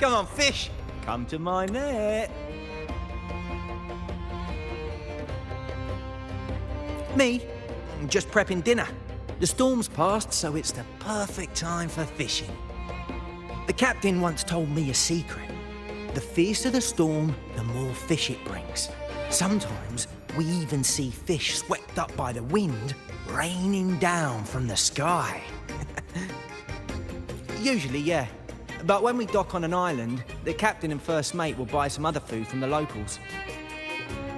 Come on, fish! Come to my net. Me? Just prepping dinner. The storm's passed, so it's the perfect time for fishing. The captain once told me a secret. The fiercer the storm, the more fish it brings. Sometimes we even see fish swept up by the wind, raining down from the sky. Usually, yeah. But when we dock on an island, the captain and first mate will buy some other food from the locals.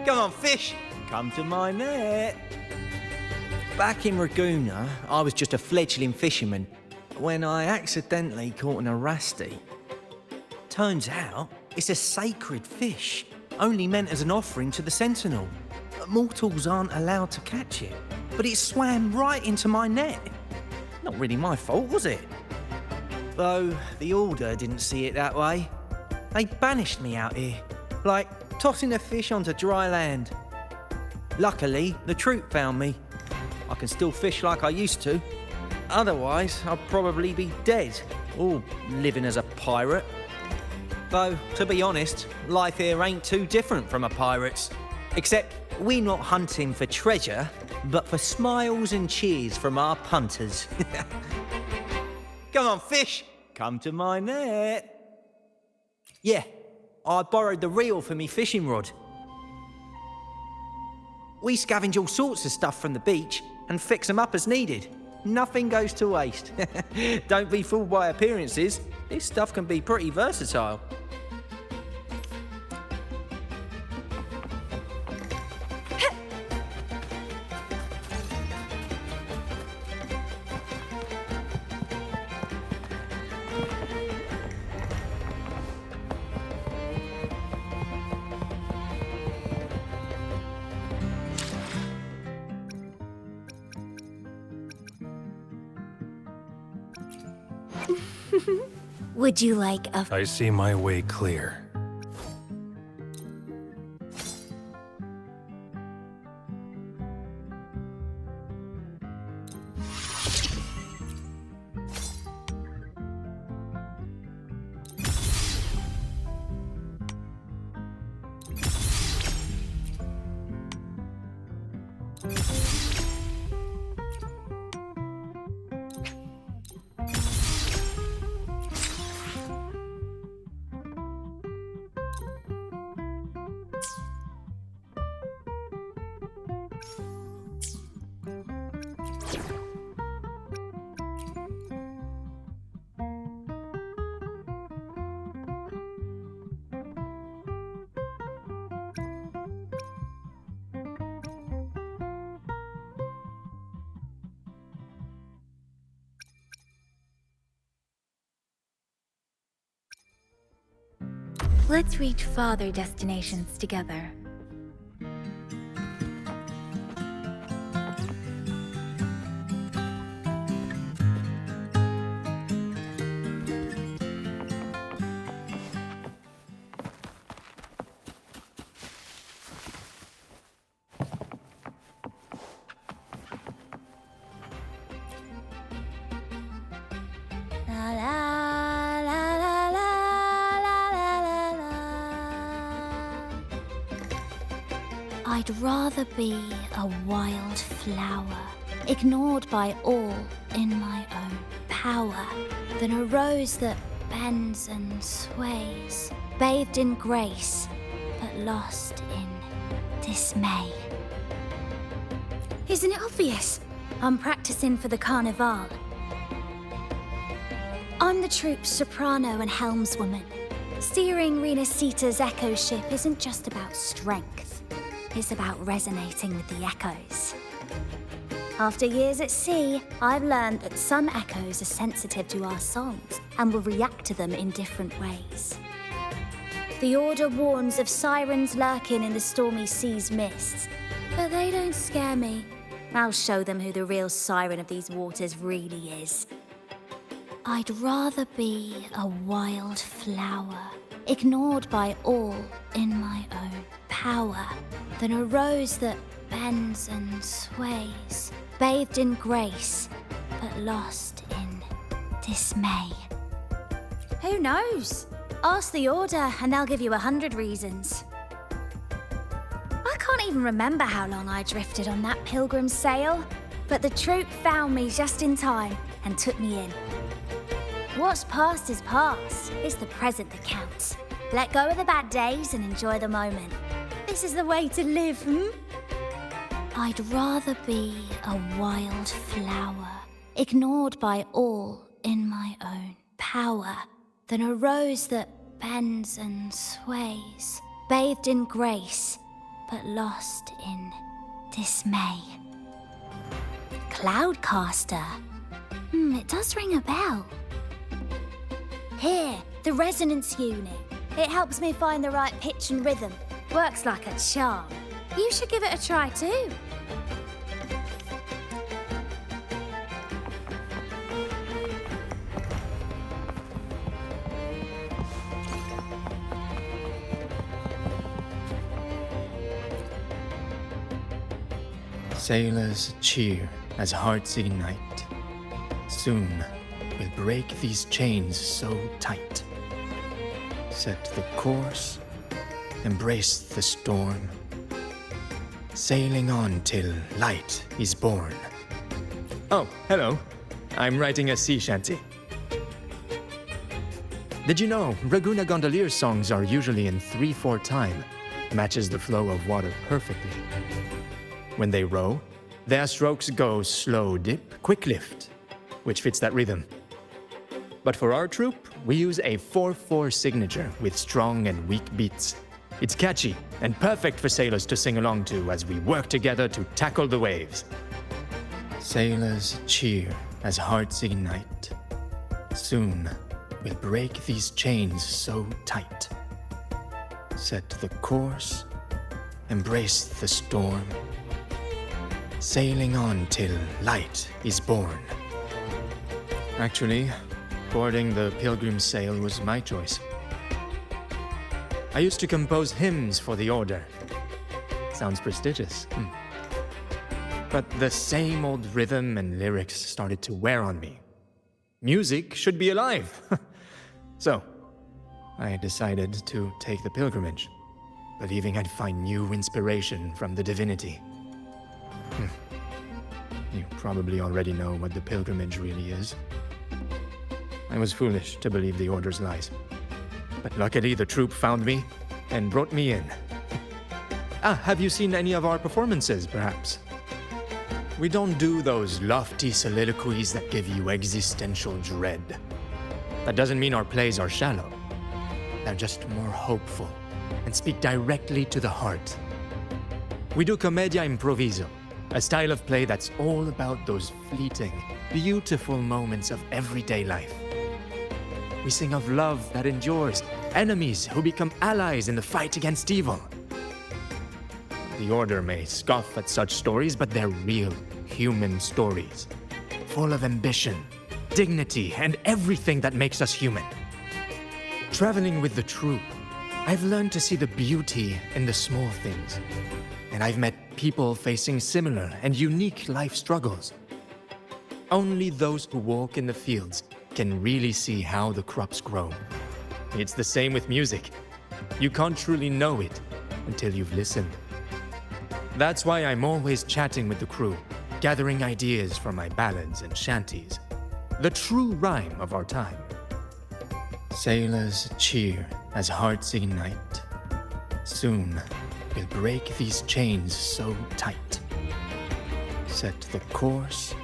Come on, fish! Come to my net. Back in Raguna, I was just a fledgling fisherman when I accidentally caught an arasti. Turns out, it's a sacred fish, only meant as an offering to the sentinel. Mortals aren't allowed to catch it, but it swam right into my net. Not really my fault, was it? Though the Order didn't see it that way. They banished me out here, like tossing a fish onto dry land. Luckily, the troop found me. I can still fish like I used to. Otherwise, I'd probably be dead, or living as a pirate. Though, to be honest, life here ain't too different from a pirate's. Except we're not hunting for treasure, but for smiles and cheers from our punters. Come on, fish! Come to my net. Yeah, I borrowed the reel for me fishing rod. We scavenge all sorts of stuff from the beach and fix them up as needed. Nothing goes to waste. Don't be fooled by appearances. This stuff can be pretty versatile. Would you like a... I see my way clear. Let's reach farther destinations together. I'd rather be a wild flower, ignored by all in my own power, than a rose that bends and sways, bathed in grace, but lost in dismay. Isn't it obvious? I'm practicing for the carnival. I'm the troop's soprano and helmswoman. Steering Rena Sita's echo ship isn't just about strength. It's about resonating with the echoes. After years at sea, I've learned that some echoes are sensitive to our songs and will react to them in different ways. The Order warns of sirens lurking in the stormy sea's mists, but they don't scare me. I'll show them who the real siren of these waters really is. I'd rather be a wild flower, ignored by all in my own power, than a rose that bends and sways, bathed in grace, but lost in dismay. Who knows? Ask the Order and they'll give you 100 reasons. I can't even remember how long I drifted on that pilgrim's sail, but the troop found me just in time and took me in. What's past is past. It's the present that counts. Let go of the bad days and enjoy the moment. This is the way to live, I'd rather be a wild flower, ignored by all in my own power, than a rose that bends and sways, bathed in grace, but lost in dismay. Cloudcaster. It does ring a bell. Here, the resonance unit. It helps me find the right pitch and rhythm. Works like a charm. You should give it a try too. Sailors cheer as hearts ignite. Soon we'll break these chains so tight. Set the course, embrace the storm, sailing on till light is born. Oh, hello. I'm writing a sea shanty. Did you know Raguna Gondolier's songs are usually in 3/4 time? Matches the flow of water perfectly. When they row, their strokes go slow dip, quick lift, which fits that rhythm. But for our troupe, we use a 4/4 signature with strong and weak beats. It's catchy and perfect for sailors to sing along to as we work together to tackle the waves. Sailors cheer as hearts ignite. Soon we'll break these chains so tight. Set the course, embrace the storm, sailing on till light is born. Actually, boarding the Pilgrim's Sail was my choice. I used to compose hymns for the Order. Sounds prestigious. But the same old rhythm and lyrics started to wear on me. Music should be alive. So, I decided to take the pilgrimage, believing I'd find new inspiration from the divinity. You probably already know what the pilgrimage really is. I was foolish to believe the Order's lies. But luckily the troop found me and brought me in. Have you seen any of our performances, perhaps? We don't do those lofty soliloquies that give you existential dread. That doesn't mean our plays are shallow. They're just more hopeful and speak directly to the heart. We do commedia improviso, a style of play that's all about those fleeting, beautiful moments of everyday life. We sing of love that endures, enemies who become allies in the fight against evil. The Order may scoff at such stories, but they're real, human stories, full of ambition, dignity, and everything that makes us human. Traveling with the troupe, I've learned to see the beauty in the small things, and I've met people facing similar and unique life struggles. Only those who walk in the fields can really see how the crops grow. It's the same with music. You can't truly know it until you've listened. That's why I'm always chatting with the crew, gathering ideas for my ballads and shanties. The true rhyme of our time. Sailors cheer as hearts ignite. Soon we'll break these chains so tight. Set the course,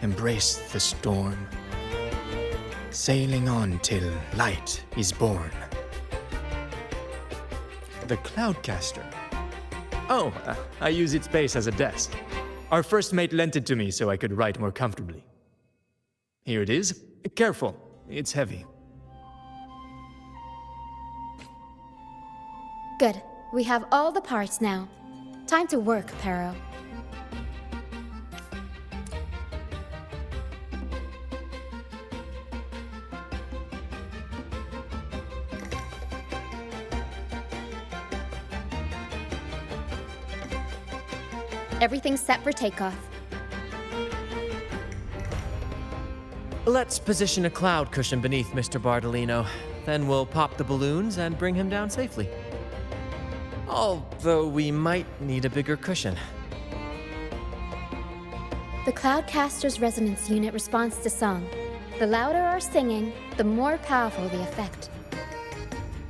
embrace the storm, sailing on till light is born. The Cloudcaster. Oh, I use its base as a desk. Our first mate lent it to me so I could write more comfortably. Here it is. Careful, it's heavy. Good. We have all the parts now. Time to work, Pero. Everything's set for takeoff. Let's position a cloud cushion beneath Mr. Bardolino. Then we'll pop the balloons and bring him down safely. Although we might need a bigger cushion. The Cloudcaster's resonance unit responds to song. The louder our singing, the more powerful the effect.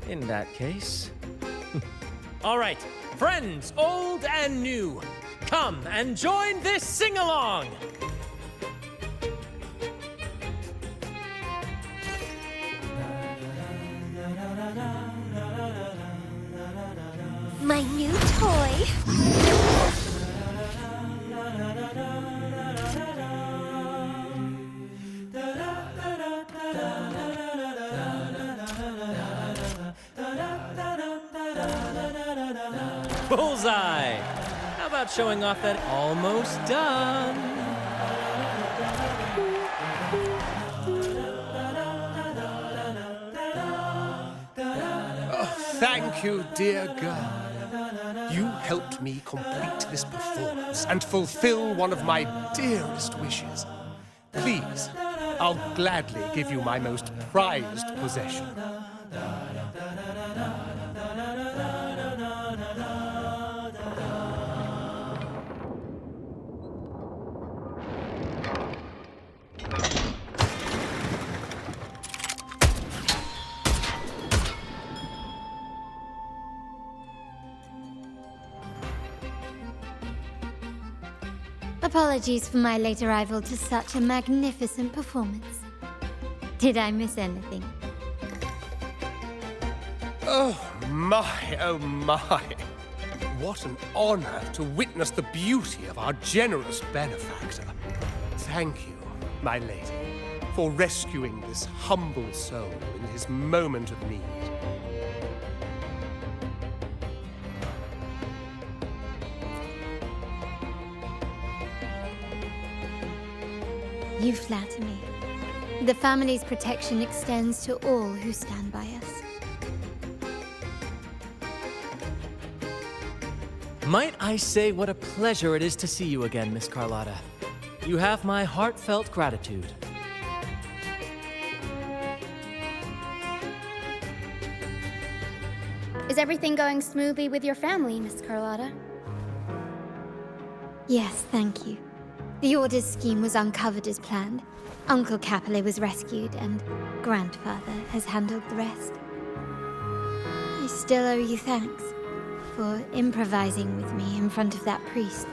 In that case... All right, friends, old and new, come and join this sing-along! My new toy. Bullseye! How about showing off that almost done? Thank you, dear girl. You helped me complete this performance and fulfill one of my dearest wishes. Please, I'll gladly give you my most prized possession. Apologies for my late arrival to such a magnificent performance. Did I miss anything? Oh my. What an honor to witness the beauty of our generous benefactor. Thank you, my lady, for rescuing this humble soul in his moment of need. You flatter me. The family's protection extends to all who stand by us. Might I say what a pleasure it is to see you again, Miss Carlotta. You have my heartfelt gratitude. Is everything going smoothly with your family, Miss Carlotta? Yes, thank you. The Order's scheme was uncovered as planned. Uncle Capulet was rescued, and Grandfather has handled the rest. I still owe you thanks for improvising with me in front of that priest.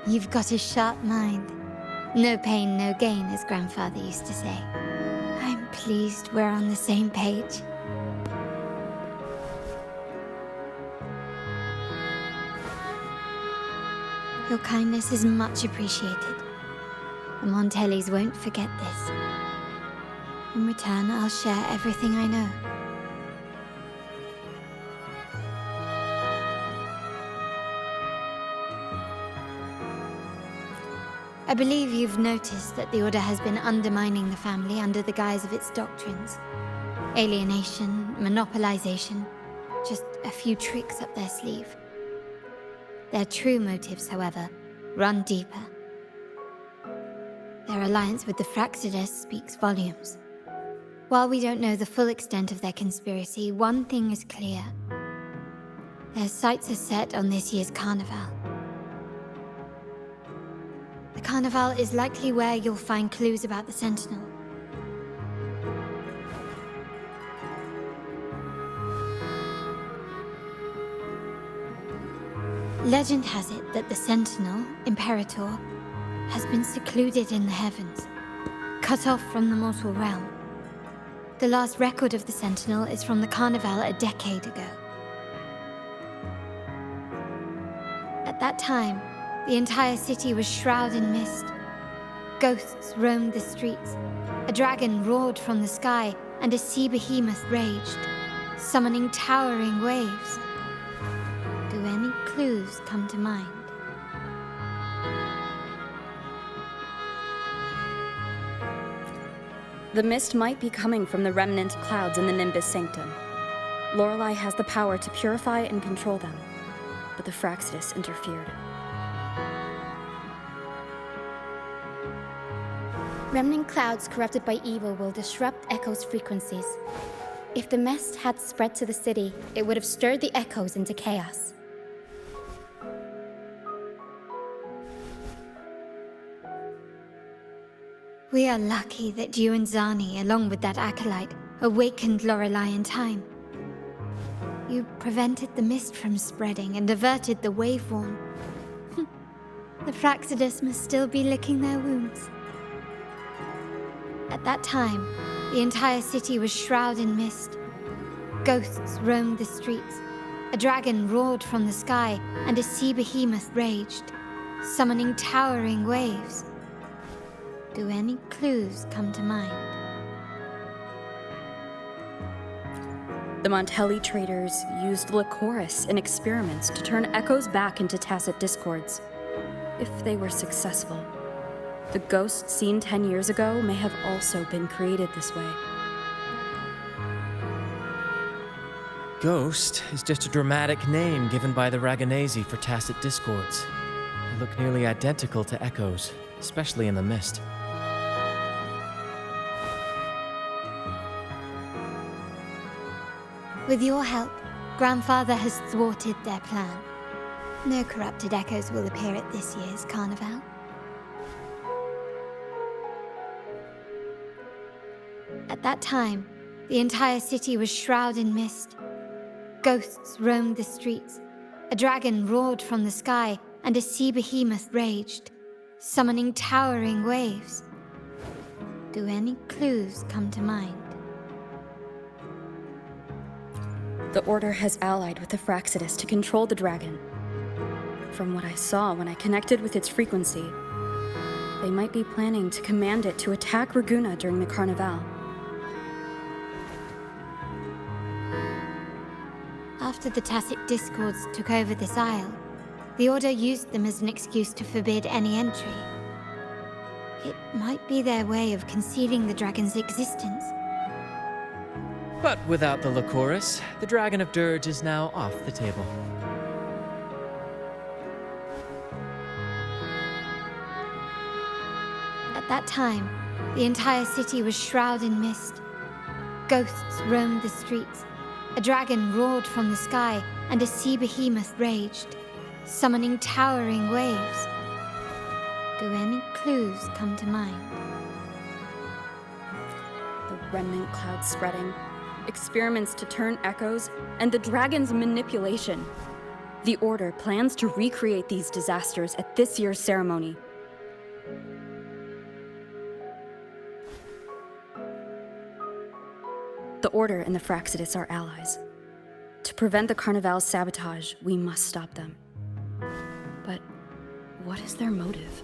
You've got a sharp mind. No pain, no gain, as Grandfather used to say. I'm pleased we're on the same page. Your kindness is much appreciated. The Montellis won't forget this. In return, I'll share everything I know. I believe you've noticed that the Order has been undermining the family under the guise of its doctrines. Alienation, monopolization, just a few tricks up their sleeve. Their true motives, however, run deeper. Their alliance with the Fraxides speaks volumes. While we don't know the full extent of their conspiracy, one thing is clear. Their sights are set on this year's carnival. The carnival is likely where you'll find clues about the Sentinel. Legend has it that the Sentinel, Imperator, has been secluded in the heavens, cut off from the mortal realm. The last record of the Sentinel is from the carnival a decade ago. At that time, the entire city was shrouded in mist. Ghosts roamed the streets. A dragon roared from the sky, and a sea behemoth raged, summoning towering waves. Do any clues come to mind? The mist might be coming from the remnant clouds in the Nimbus Sanctum. Lorelei has the power to purify and control them. but the Fraxidus interfered. Remnant clouds corrupted by evil will disrupt Echo's frequencies. If the mist had spread to the city, it would have stirred the Echoes into chaos. We are lucky that you and Zani, along with that acolyte, awakened Lorelei in time. You prevented the mist from spreading and averted the wave-worn. The Fraxidus must still be licking their wounds. At that time, the entire city was shrouded in mist. Ghosts roamed the streets. A dragon roared from the sky, and a sea behemoth raged, summoning towering waves. Do any clues come to mind? The Montelli traders used Lycoris in experiments to turn echoes back into tacit discords. If they were successful, the ghosts seen 10 years ago may have also been created this way. Ghost is just a dramatic name given by the Raganesi for tacit discords. They look nearly identical to echoes, especially in the mist. With your help, Grandfather has thwarted their plan. No corrupted echoes will appear at this year's carnival. At that time, the entire city was shrouded in mist. Ghosts roamed the streets. A dragon roared from the sky, and a sea behemoth raged, summoning towering waves. Do any clues come to mind? The Order has allied with the Fraxidus to control the dragon. From what I saw when I connected with its frequency, they might be planning to command it to attack Raguna during the Carnival. After the Tacit Discords took over this isle, the Order used them as an excuse to forbid any entry. It might be their way of concealing the dragon's existence. But without the Lycoris, the Dragon of Dirge is now off the table. At that time, the entire city was shrouded in mist. Ghosts roamed the streets. A dragon roared from the sky, and a sea behemoth raged, summoning towering waves. Do any clues come to mind? The remnant cloud spreading, experiments to turn echoes, and the dragon's manipulation. The Order plans to recreate these disasters at this year's ceremony. The Order and the Fraxidus are allies. To prevent the Carnival's sabotage, we must stop them. But what is their motive?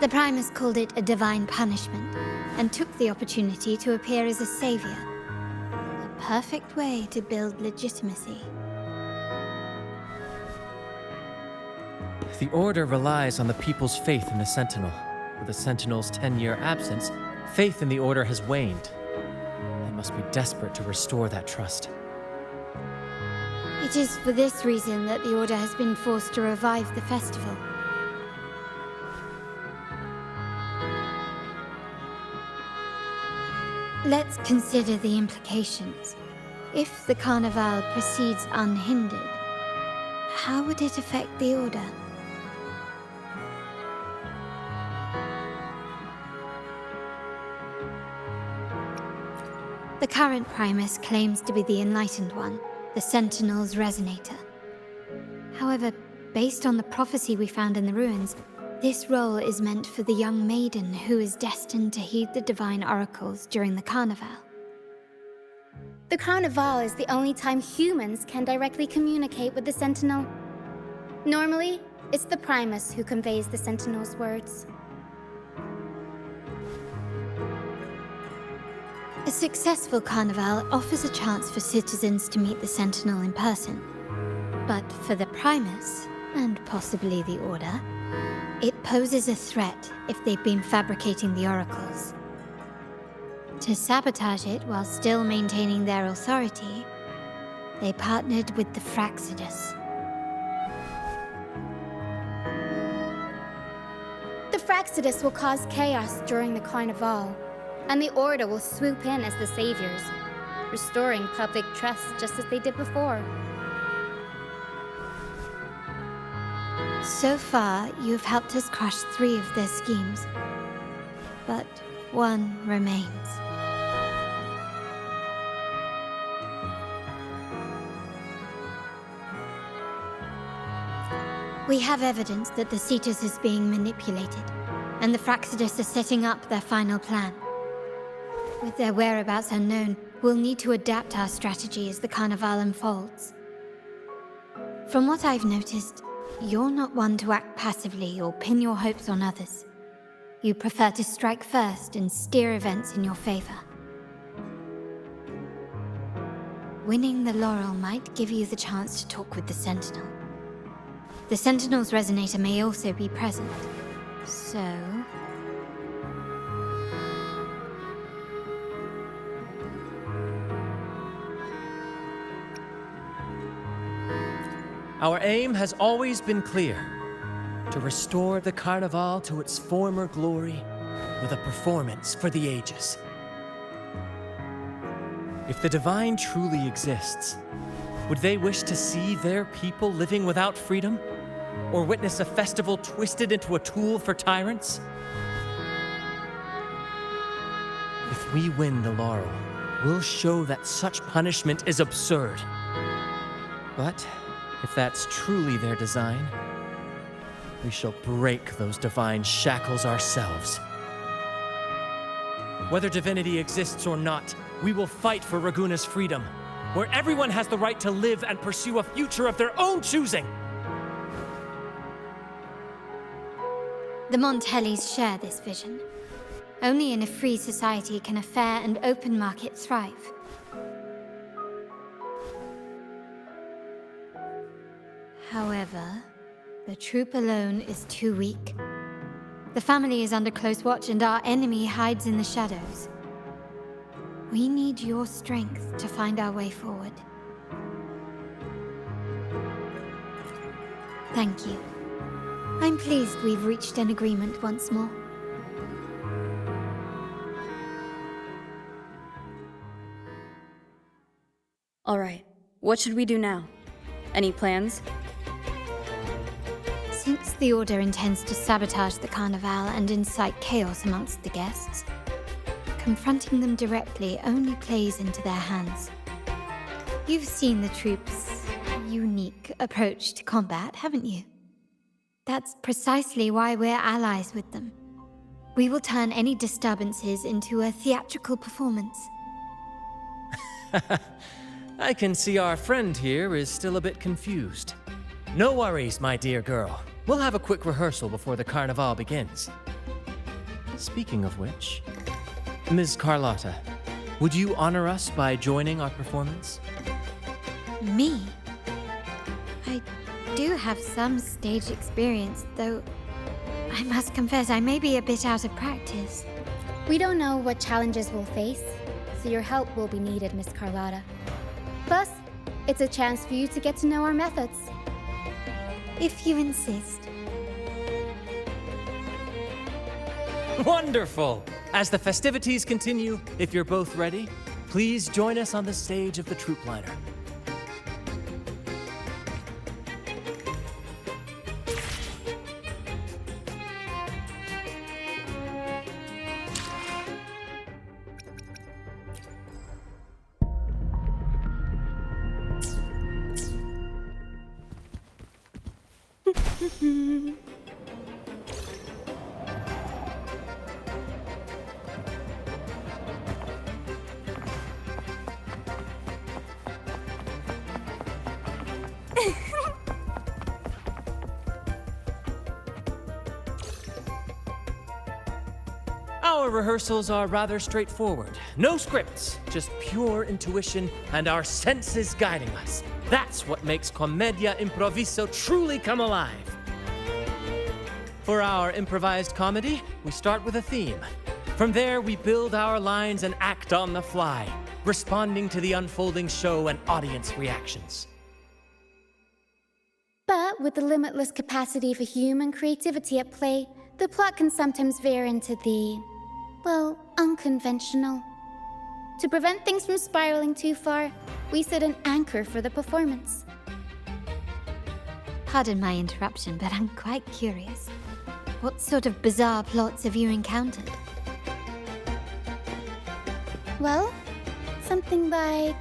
The Primus called it a divine punishment, and took the opportunity to appear as a savior. A perfect way to build legitimacy. The Order relies on the people's faith in the Sentinel. With the Sentinel's 10-year absence, faith in the Order has waned. They must be desperate to restore that trust. It is for this reason that the Order has been forced to revive the festival. Let's consider the implications. If the Carnival proceeds unhindered, how would it affect the Order? The current Primus claims to be the Enlightened One, the Sentinel's Resonator. However, based on the prophecy we found in the ruins, this role is meant for the young maiden who is destined to heed the divine oracles during the Carnival. The Carnival is the only time humans can directly communicate with the Sentinel. Normally, it's the Primus who conveys the Sentinel's words. A successful Carnival offers a chance for citizens to meet the Sentinel in person. But for the Primus, and possibly the Order, it poses a threat if they've been fabricating the oracles. To sabotage it while still maintaining their authority, they partnered with the Fraxidus. The Fraxidus will cause chaos during the Carnival, and the Order will swoop in as the saviors, restoring public trust just as they did before. So far, you've helped us crush 3 of their schemes, but one remains. We have evidence that the Cetus is being manipulated, and the Fraxidus are setting up their final plan. With their whereabouts unknown, we'll need to adapt our strategy as the Carnival unfolds. From what I've noticed, you're not one to act passively or pin your hopes on others. You prefer to strike first and steer events in your favor. Winning the laurel might give you the chance to talk with the Sentinel. The Sentinel's resonator may also be present, so... Our aim has always been clear: to restore the Carnival to its former glory with a performance for the ages. If the Divine truly exists, would they wish to see their people living without freedom? Or witness a festival twisted into a tool for tyrants? If we win the laurel, we'll show that such punishment is absurd. But if that's truly their design, we shall break those divine shackles ourselves. Whether divinity exists or not, we will fight for Raguna's freedom, where everyone has the right to live and pursue a future of their own choosing. The Montellis share this vision. Only in a free society can a fair and open market thrive. However, the troop alone is too weak. The family is under close watch and our enemy hides in the shadows. We need your strength to find our way forward. Thank you. I'm pleased we've reached an agreement once more. All right, what should we do now? Any plans? Since the Order intends to sabotage the Carnival and incite chaos amongst the guests, confronting them directly only plays into their hands. You've seen the troops' unique approach to combat, haven't you? That's precisely why we're allies with them. We will turn any disturbances into a theatrical performance. I can see our friend here is still a bit confused. No worries, my dear girl. We'll have a quick rehearsal before the Carnival begins. Speaking of which, Ms. Carlotta, would you honor us by joining our performance? Me? I do have some stage experience, though I must confess I may be a bit out of practice. We don't know what challenges we'll face, so your help will be needed, Miss Carlotta. Plus, it's a chance for you to get to know our methods. If you insist. Wonderful! As the festivities continue, if you're both ready, please join us on the stage of the troop liner. Our rehearsals are rather straightforward. No scripts, just pure intuition and our senses guiding us. That's what makes Commedia Improviso truly come alive. For our improvised comedy, we start with a theme. From there, we build our lines and act on the fly, responding to the unfolding show and audience reactions. But with the limitless capacity for human creativity at play, the plot can sometimes veer into the, well, unconventional. To prevent things from spiraling too far, we set an anchor for the performance. Pardon my interruption, but I'm quite curious. What sort of bizarre plots have you encountered? Well, something like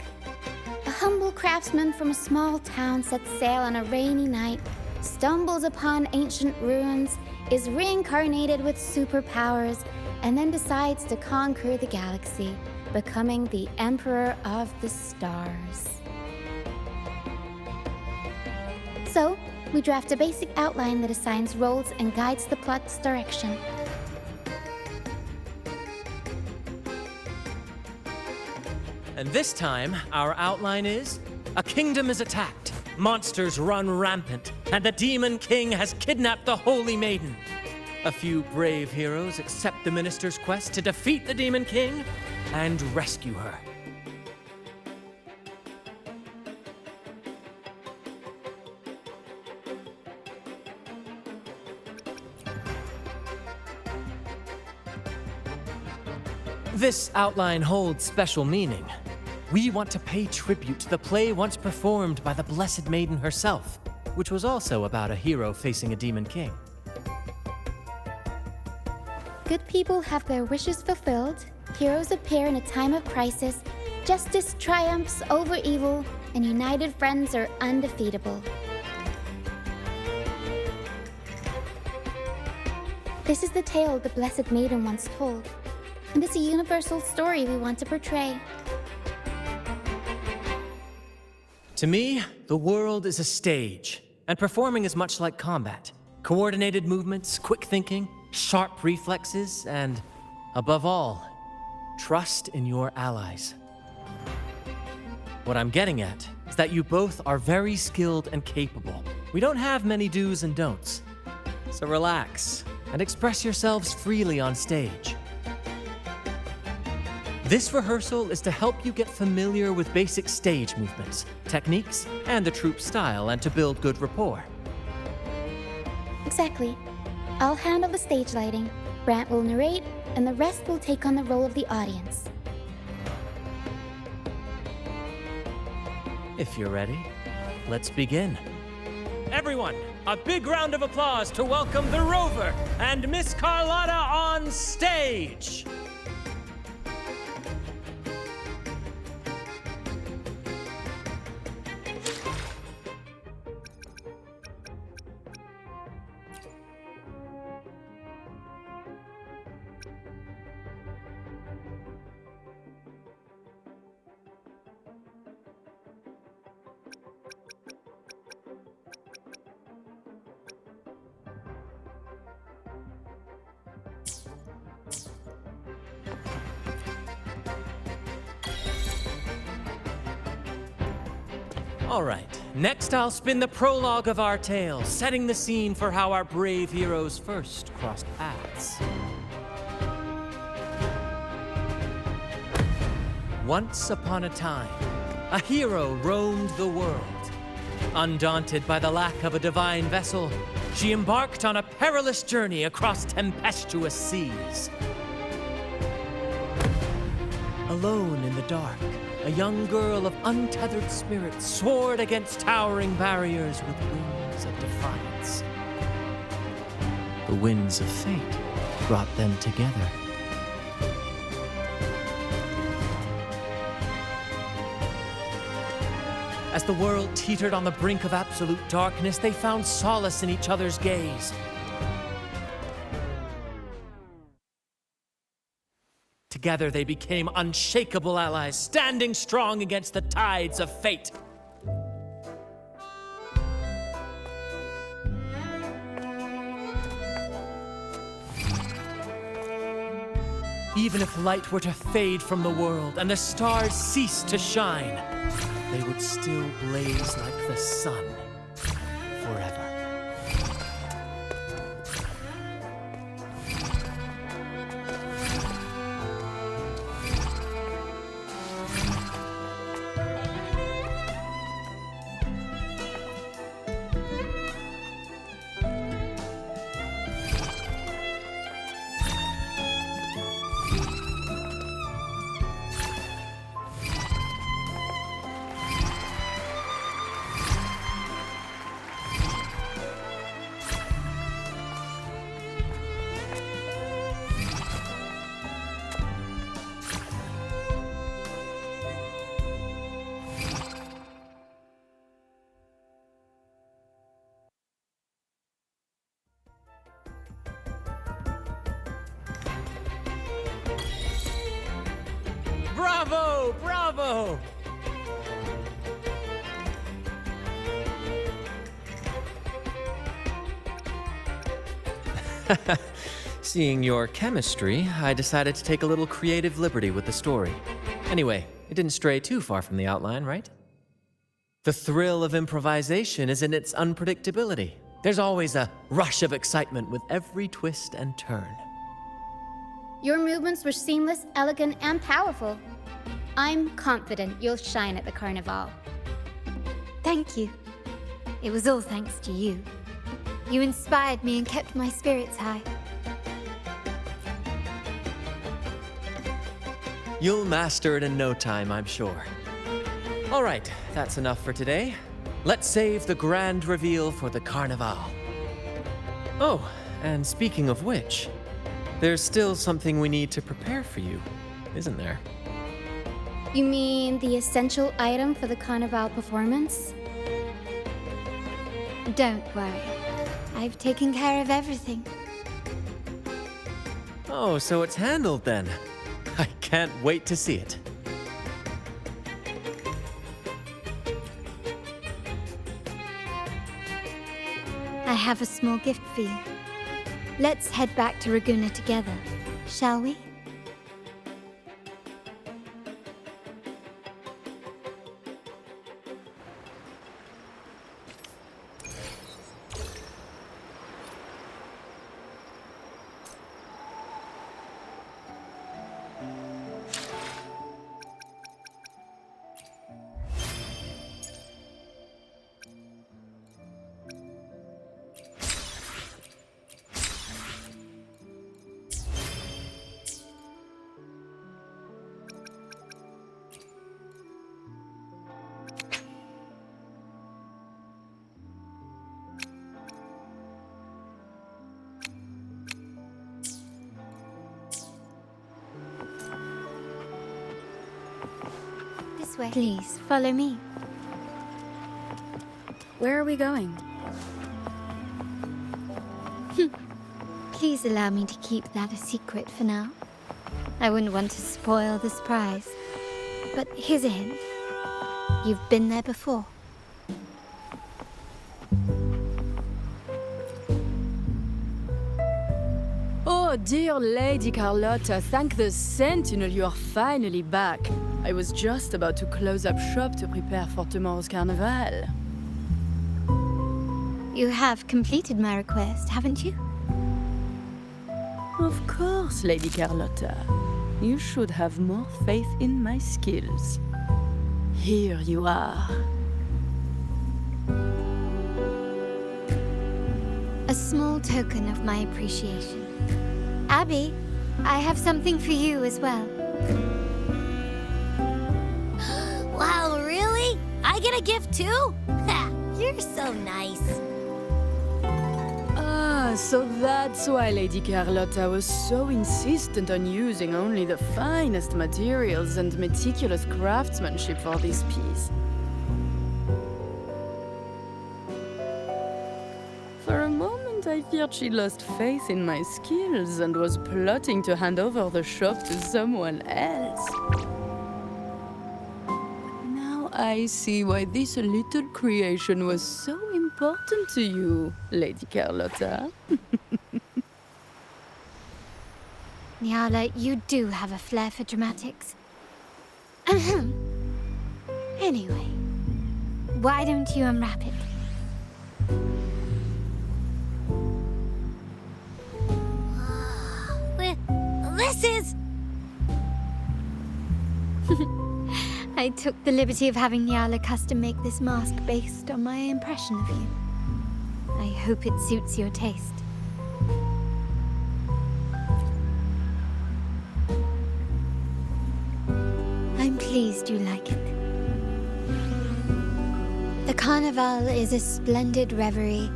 a humble craftsman from a small town sets sail on a rainy night, stumbles upon ancient ruins, is reincarnated with superpowers, and then decides to conquer the galaxy, becoming the Emperor of the Stars. So, we draft a basic outline that assigns roles and guides the plot's direction. And this time, our outline is: a kingdom is attacked, monsters run rampant, and the Demon King has kidnapped the Holy Maiden. A few brave heroes accept the minister's quest to defeat the Demon King and rescue her. This outline holds special meaning. We want to pay tribute to the play once performed by the Blessed Maiden herself, which was also about a hero facing a Demon King. Good people have their wishes fulfilled, heroes appear in a time of crisis, justice triumphs over evil, and united friends are undefeatable. This is the tale the Blessed Maiden once told, and it's a universal story we want to portray. To me, the world is a stage, and performing is much like combat. Coordinated movements, quick thinking, sharp reflexes, and, above all, trust in your allies. What I'm getting at is that you both are very skilled and capable. We don't have many do's and don'ts. So relax and express yourselves freely on stage. This rehearsal is to help you get familiar with basic stage movements, techniques, and the troupe style, and to build good rapport. Exactly. I'll handle the stage lighting, Brant will narrate, and the rest will take on the role of the audience. If you're ready, let's begin. Everyone, a big round of applause to welcome the Rover and Miss Carlotta on stage! All right, next I'll spin the prologue of our tale, setting the scene for how our brave heroes first crossed paths. Once upon a time, a hero roamed the world. Undaunted by the lack of a divine vessel, she embarked on a perilous journey across tempestuous seas. Alone in the dark, a young girl of untethered spirit soared against towering barriers with wings of defiance. The winds of fate brought them together. As the world teetered on the brink of absolute darkness, they found solace in each other's gaze. Together they became unshakable allies, standing strong against the tides of fate. Even if light were to fade from the world and the stars cease to shine, they would still blaze like the sun forever. Bravo! Bravo! Seeing your chemistry, I decided to take a little creative liberty with the story. Anyway, it didn't stray too far from the outline, right? The thrill of improvisation is in its unpredictability. There's always a rush of excitement with every twist and turn. Your movements were seamless, elegant, and powerful. I'm confident you'll shine at the Carnival. Thank you. It was all thanks to you. You inspired me and kept my spirits high. You'll master it in no time, I'm sure. All right, that's enough for today. Let's save the grand reveal for the Carnival. Oh, and speaking of which, there's still something we need to prepare for you, isn't there? You mean the essential item for the Carnival performance? Don't worry. I've taken care of everything. Oh, so it's handled then. I can't wait to see it. I have a small gift for you. Let's head back to Raguna together, shall we? This way. Please, follow me. Where are we going? Please allow me to keep that a secret for now. I wouldn't want to spoil the surprise. But here's a hint. You've been there before. Oh, dear Lady Carlotta, thank the Sentinel you're finally back. I was just about to close up shop to prepare for tomorrow's carnival. You have completed my request, haven't you? Of course, Lady Carlotta. You should have more faith in my skills. Here you are. A small token of my appreciation. Abby, I have something for you as well. Wow, really? I get a gift too? Ha! You're so nice. Ah, so that's why Lady Carlotta was so insistent on using only the finest materials and meticulous craftsmanship for this piece. For a moment, I feared she lost faith in my skills and was plotting to hand over the shop to someone else. Now I see why this little creation was so important to you, Lady Carlotta. Nyala, you do have a flair for dramatics. Anyway, Why don't you unwrap it? This is... I took the liberty of having Nyala custom make this mask based on my impression of you. I hope it suits your taste. I'm pleased you like it. The Carnival is a splendid reverie,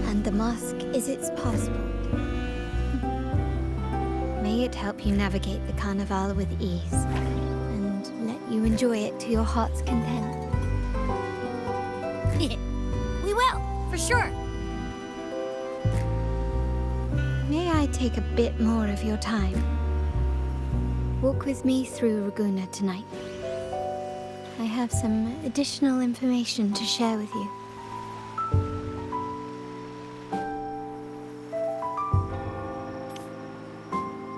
and the mask is its passport. May it help you navigate the Carnival with ease, and let you enjoy it to your heart's content. We will, for sure. May I take a bit more of your time? Walk with me through Raguna tonight. I have some additional information to share with you.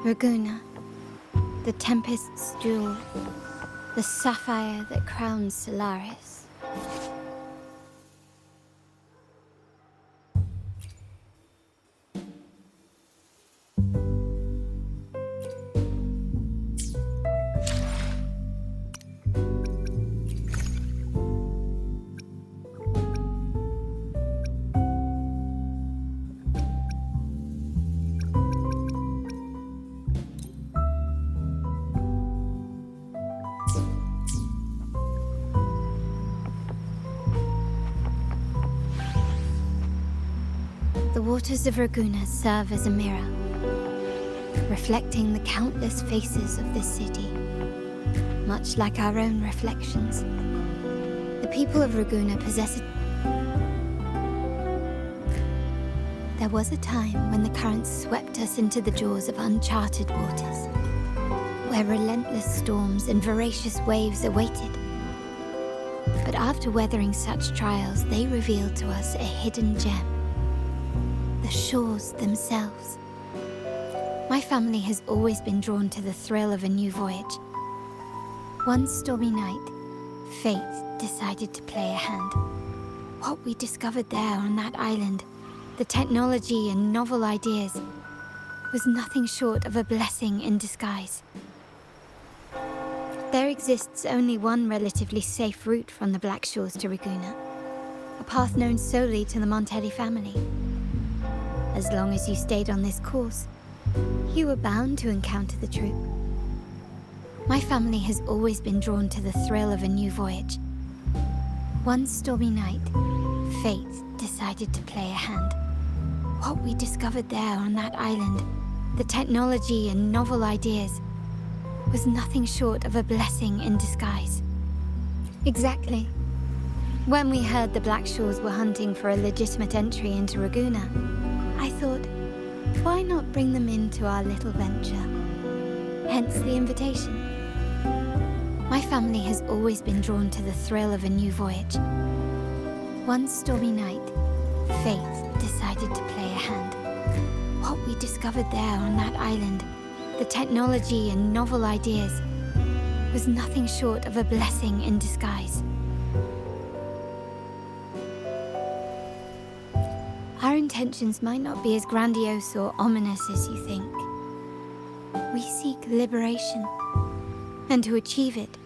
Raguna, the Tempest's jewel, the sapphire that crowns Solaris. The waters of Raguna serve as a mirror, reflecting the countless faces of this city, much like our own reflections. The people of Raguna possess There was a time when the currents swept us into the jaws of uncharted waters, where relentless storms and voracious waves awaited. But after weathering such trials, they revealed to us a hidden gem. The shores themselves. My family has always been drawn to the thrill of a new voyage. One stormy night, fate decided to play a hand. What we discovered there on that island, the technology and novel ideas, was nothing short of a blessing in disguise. There exists only one relatively safe route from the Black Shores to Raguna, a path known solely to the Montelli family. As long as you stayed on this course, you were bound to encounter the troop. My family has always been drawn to the thrill of a new voyage. One stormy night, fate decided to play a hand. What we discovered there on that island, the technology and novel ideas, was nothing short of a blessing in disguise. Exactly. When we heard the Black Shores were hunting for a legitimate entry into Raguna, I thought, why not bring them into our little venture? Hence the invitation. My family has always been drawn to the thrill of a new voyage. One stormy night, fate decided to play a hand. What we discovered there on that island, the technology and novel ideas, was nothing short of a blessing in disguise. Our intentions might not be as grandiose or ominous as you think. We seek liberation, and to achieve it,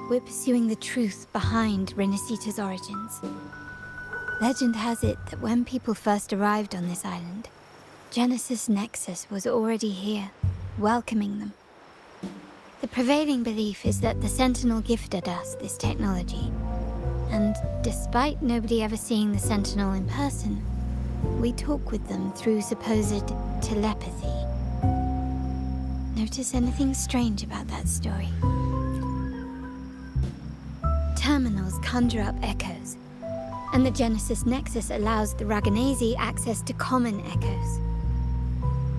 we're pursuing the truth behind Renacita's origins. Legend has it that when people first arrived on this island, Genesis Nexus was already here, welcoming them. The prevailing belief is that the Sentinel gifted us this technology, and despite nobody ever seeing the Sentinel in person, we talk with them through supposed telepathy. Notice anything strange about that story? Terminals conjure up echoes, and the Genesis Nexus allows the Raganese access to common echoes.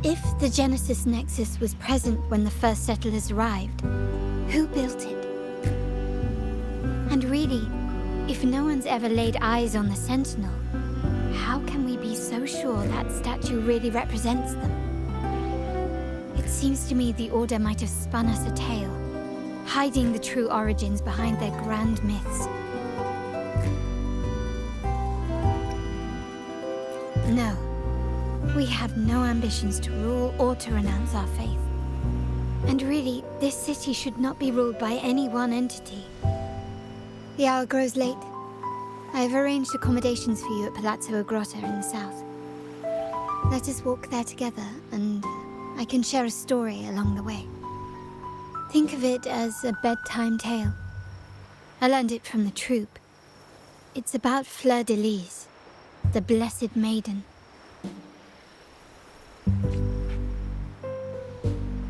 If the Genesis Nexus was present when the first settlers arrived, who built it? And really, if no one's ever laid eyes on the Sentinel, how can we be so sure that statue really represents them? It seems to me the Order might have spun us a tale, hiding the true origins behind their grand myths. No. We have no ambitions to rule or to renounce our faith. And really, this city should not be ruled by any one entity. The hour grows late. I have arranged accommodations for you at Palazzo Agrotta in the south. Let us walk there together, and I can share a story along the way. Think of it as a bedtime tale. I learned it from the troupe. It's about Fleur de Lis, the Blessed Maiden.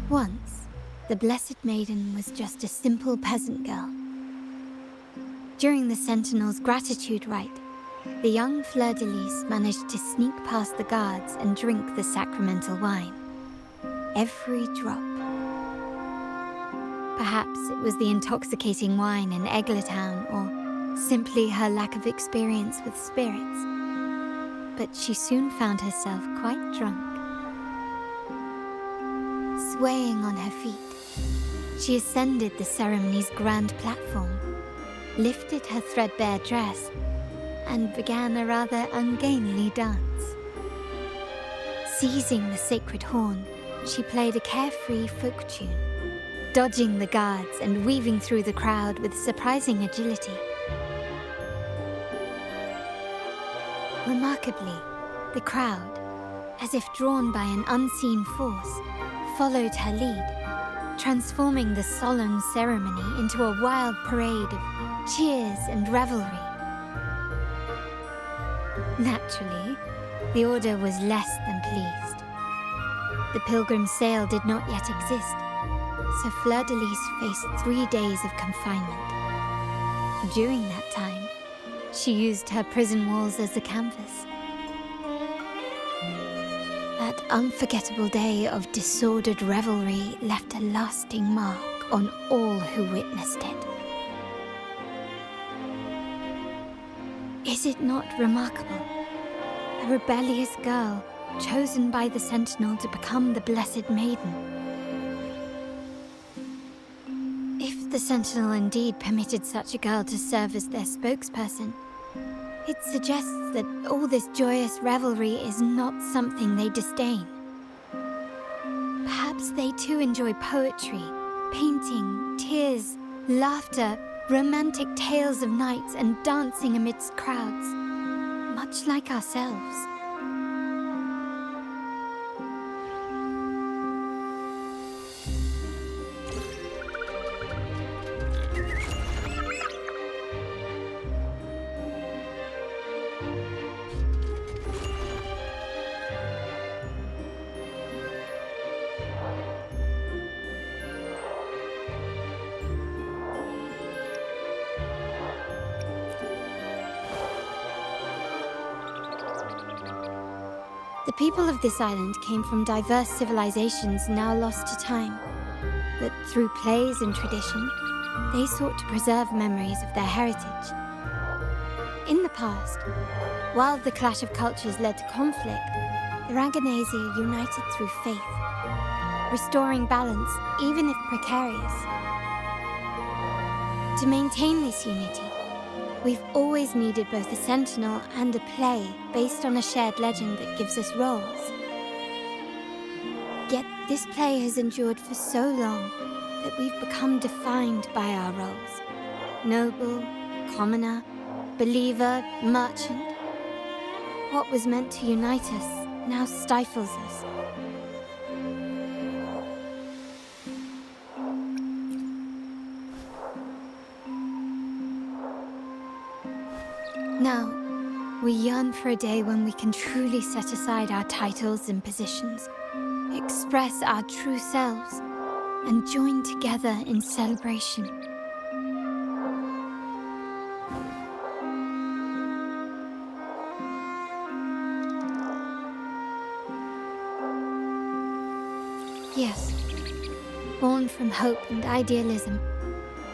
Once, the Blessed Maiden was just a simple peasant girl. During the Sentinel's gratitude rite, the young Fleur de Lis managed to sneak past the guards and drink the sacramental wine. Every drop. Perhaps it was the intoxicating wine in Eggletown, or simply her lack of experience with spirits. But she soon found herself quite drunk. Swaying on her feet, she ascended the ceremony's grand platform, lifted her threadbare dress, and began a rather ungainly dance. Seizing the sacred horn, she played a carefree folk tune, dodging the guards and weaving through the crowd with surprising agility. Remarkably, the crowd, as if drawn by an unseen force, followed her lead, transforming the solemn ceremony into a wild parade of cheers and revelry. Naturally, the Order was less than pleased. The pilgrim sale did not yet exist, so Fleur de Lis faced 3 days of confinement. During that time, she used her prison walls as a canvas. That unforgettable day of disordered revelry left a lasting mark on all who witnessed it. Is it not remarkable? A rebellious girl chosen by the Sentinel to become the Blessed Maiden. If the Sentinel indeed permitted such a girl to serve as their spokesperson, it suggests that all this joyous revelry is not something they disdain. Perhaps they too enjoy poetry, painting, tears, laughter, romantic tales of knights, and dancing amidst crowds, much like ourselves. The people of this island came from diverse civilizations now lost to time, but through plays and tradition, they sought to preserve memories of their heritage. In the past, while the clash of cultures led to conflict, the Raganazi united through faith, restoring balance even if precarious. To maintain this unity, we've always needed both a sentinel and a play based on a shared legend that gives us roles. Yet this play has endured for so long that we've become defined by our roles. Noble, commoner, believer, merchant. What was meant to unite us now stifles us. Now, we yearn for a day when we can truly set aside our titles and positions, express our true selves, and join together in celebration. Yes, born from hope and idealism,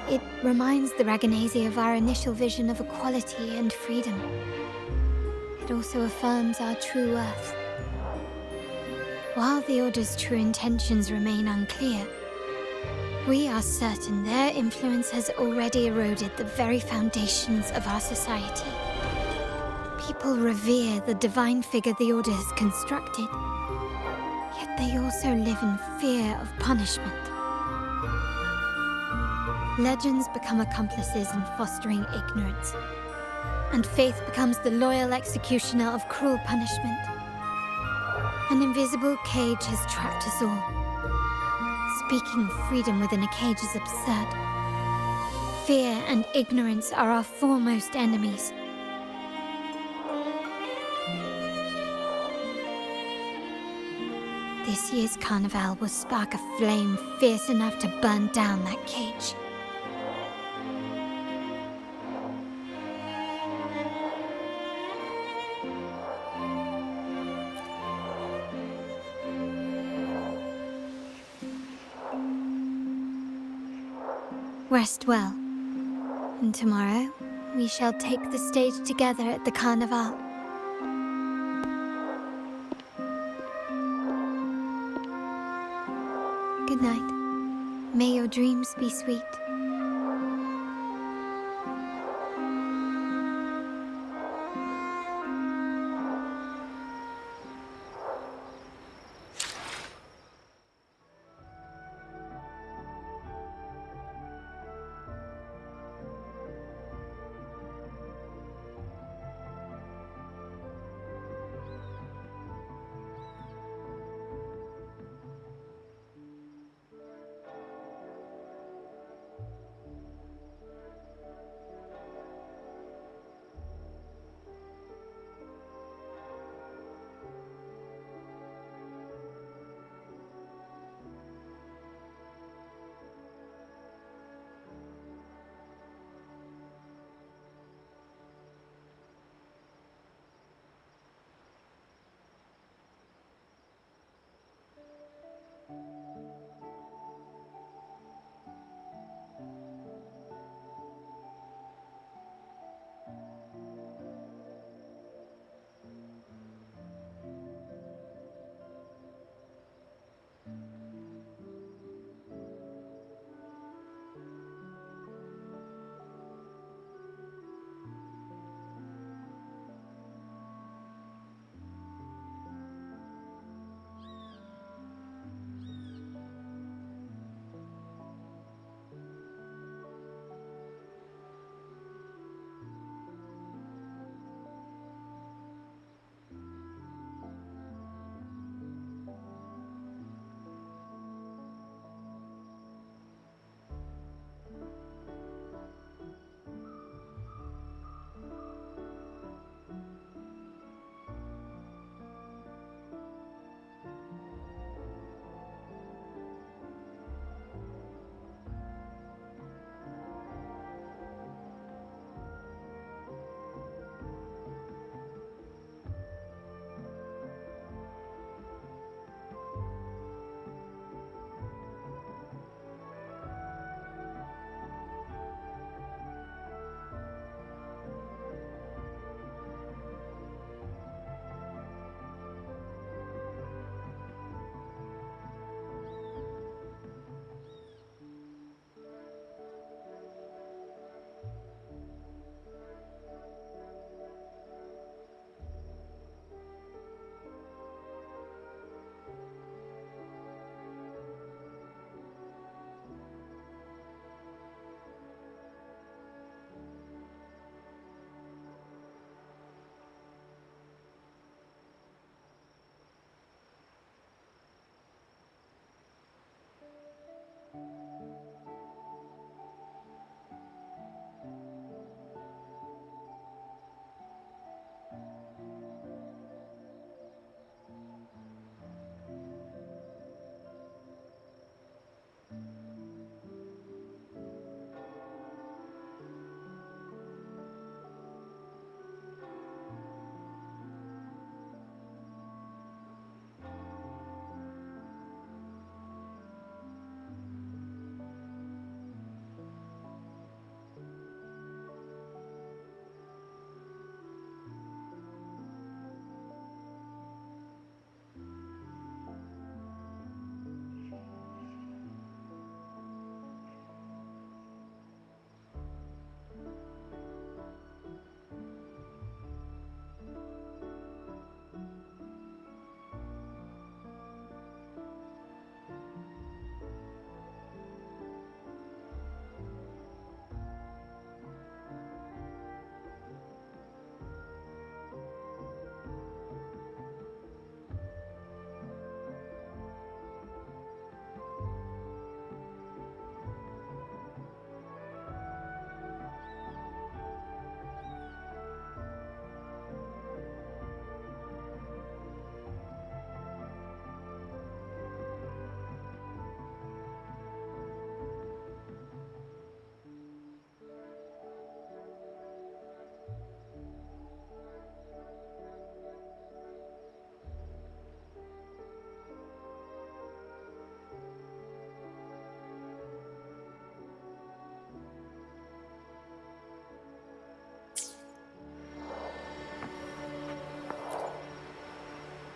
it reminds the Raganazi of our initial vision of equality and freedom. It also affirms our true worth. While the Order's true intentions remain unclear, we are certain their influence has already eroded the very foundations of our society. People revere the divine figure the Order has constructed, yet they also live in fear of punishment. Legends become accomplices in fostering ignorance, and faith becomes the loyal executioner of cruel punishment. An invisible cage has trapped us all. Speaking of freedom within a cage is absurd. Fear and ignorance are our foremost enemies. This year's carnival will spark a flame fierce enough to burn down that cage. Rest well, and tomorrow we shall take the stage together at the carnival. Good night. May your dreams be sweet.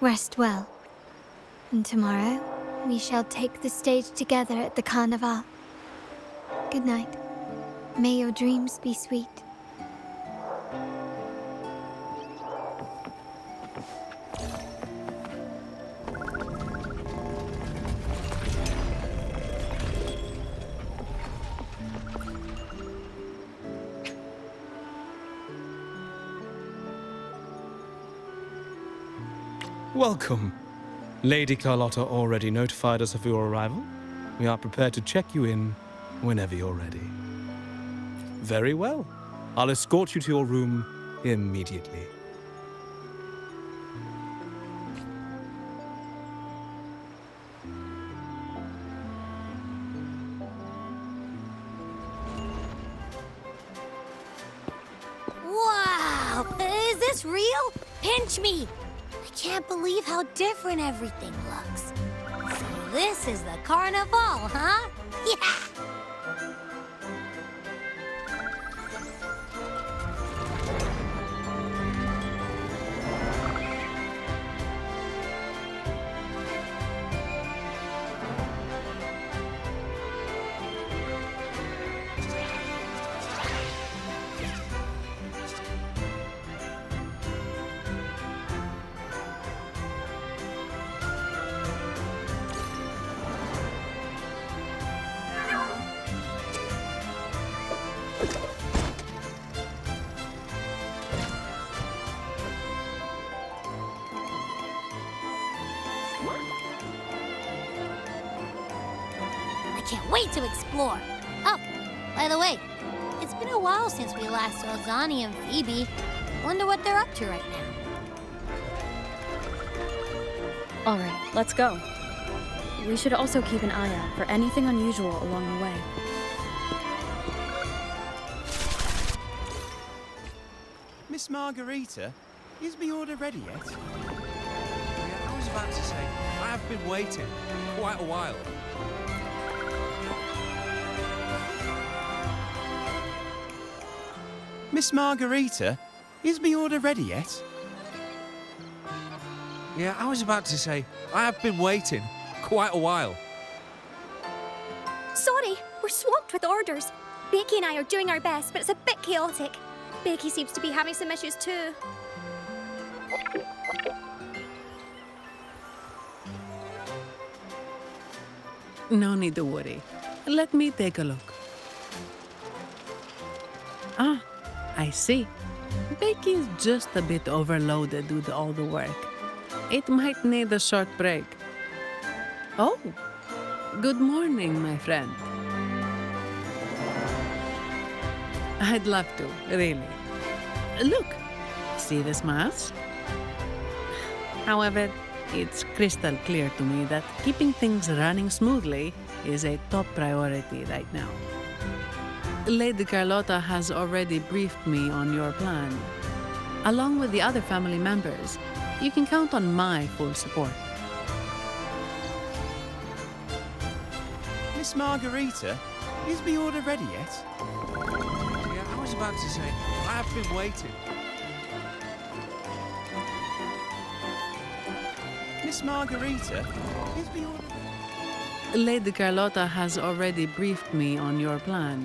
Rest well. And tomorrow, we shall take the stage together at the Carnival. Good night. May your dreams be sweet. Welcome. Lady Carlotta already notified us of your arrival. We are prepared to check you in whenever you're ready. Very well. I'll escort you to your room immediately. Wow! Is this real? Pinch me! I can't believe how different everything looks. So this is the Carnival, huh? Yeah! Can't wait to explore. Oh, by the way, it's been a while since we last saw Zani and Phoebe. Wonder what they're up to right now. All right, let's go. We should also keep an eye out for anything unusual along the way. Miss Margarita, is my order ready yet? Yeah, I was about to say, I have been waiting quite a while. Miss Margarita, is my order ready yet? Yeah, I was about to say, I have been waiting quite a while. Sorry, we're swamped with orders. Becky and I are doing our best, but it's a bit chaotic. Becky seems to be having some issues too. No need to worry. Let me take a look. Ah, I see. Becky's just a bit overloaded with all the work. It might need a short break. Oh, good morning, my friend. I'd love to, really. Look, see this mask? However, it's crystal clear to me that keeping things running smoothly is a top priority right now. Lady Carlotta has already briefed me on your plan. Along with the other family members, you can count on my full support. Miss Margarita, is my order ready yet? Yeah, I was about to say, I have been waiting. Miss Margarita, is my order... Lady Carlotta has already briefed me on your plan.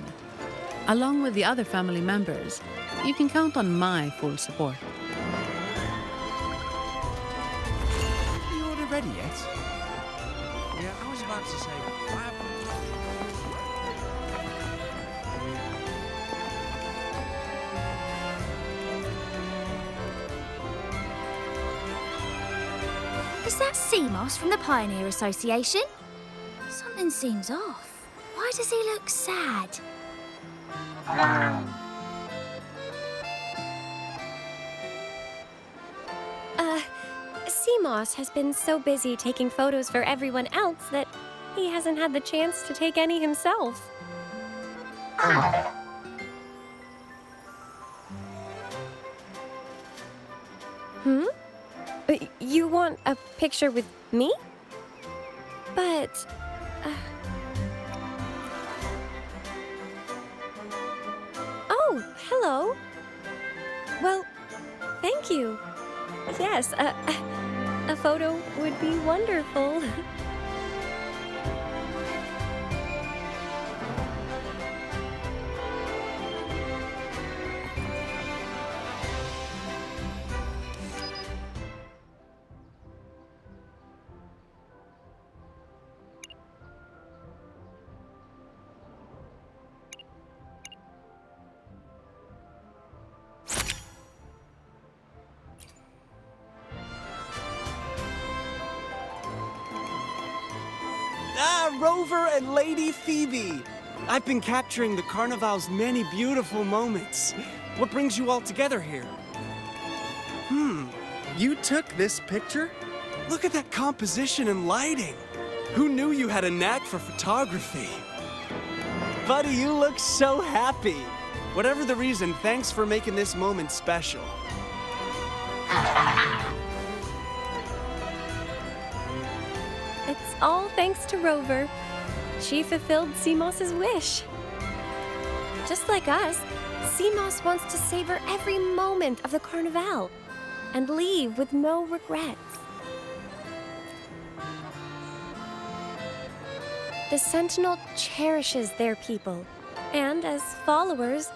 Along with the other family members, you can count on my full support. Is my order ready yet? Yeah, I was about to say, I have been... Is that Seamoss from the Pioneer Association? Something seems off. Why does he look sad? Seamoss has been so busy taking photos for everyone else that he hasn't had the chance to take any himself. Hmm? You want a picture with me? But... Oh, hello. Well, thank you. Yes, A photo would be wonderful. Ah, Rover and Lady Phoebe! I've been capturing the Carnival's many beautiful moments. What brings you all together here? You took this picture? Look at that composition and lighting. Who knew you had a knack for photography? Buddy, you look so happy. Whatever the reason, thanks for making this moment special. It's all thanks to Rover. She fulfilled Seamoss's wish. Just like us, Seamoss wants to savor every moment of the Carnival and leave with no regrets. The Sentinel cherishes their people, and as followers,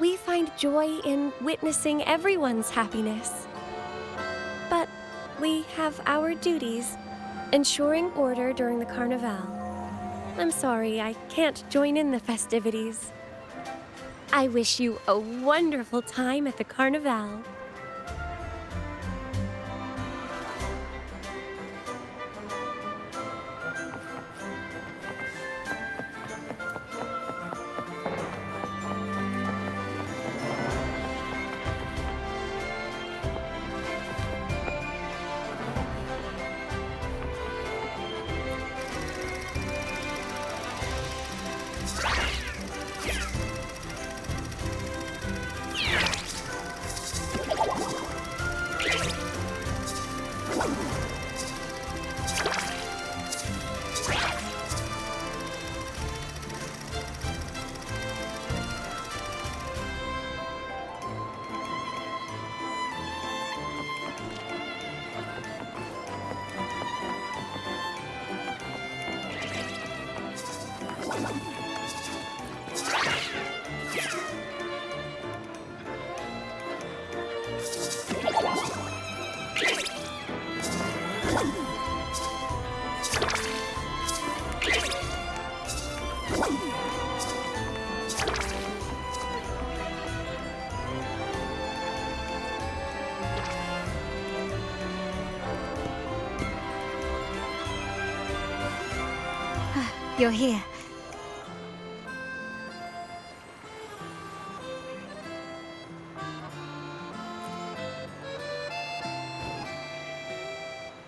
we find joy in witnessing everyone's happiness. But we have our duties, ensuring order during the Carnival. I'm sorry, I can't join in the festivities. I wish you a wonderful time at the Carnival. You're here.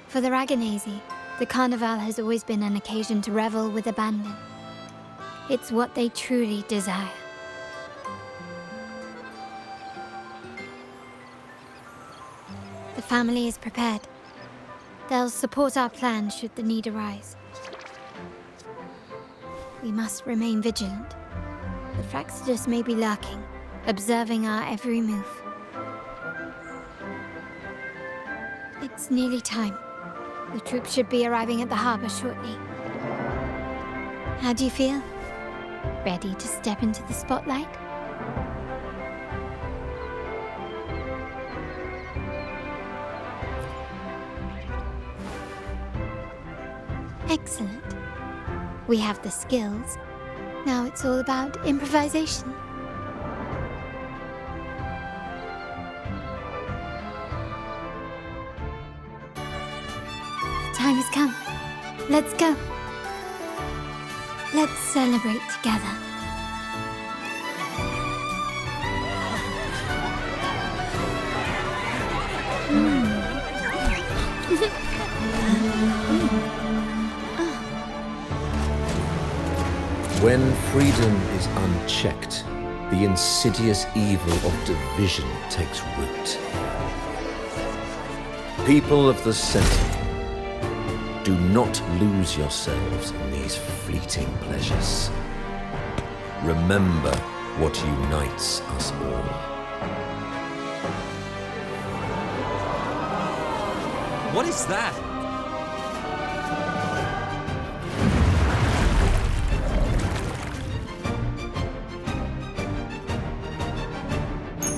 For the Raganazi, the Carnival has always been an occasion to revel with abandon. It's what they truly desire. The family is prepared. They'll support our plan should the need arise. We must remain vigilant. The Fraxidus may be lurking, observing our every move. It's nearly time. The troops should be arriving at the harbor shortly. How do you feel? Ready to step into the spotlight? Excellent. We have the skills. Now it's all about improvisation. The time has come. Let's go. Let's celebrate together. When freedom is unchecked, the insidious evil of division takes root. People of the Sentinel, do not lose yourselves in these fleeting pleasures. Remember what unites us all. What is that?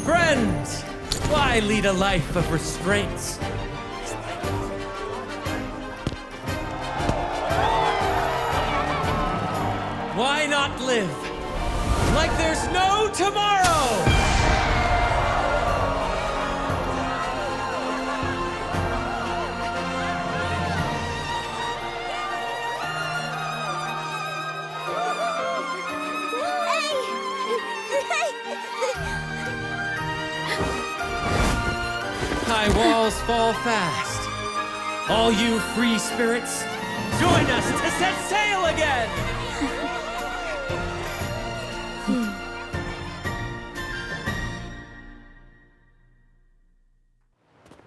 Friends! Why lead a life of restraints? Why not live like there's no tomorrow? High walls fall fast. All you free spirits, join us to set sail again!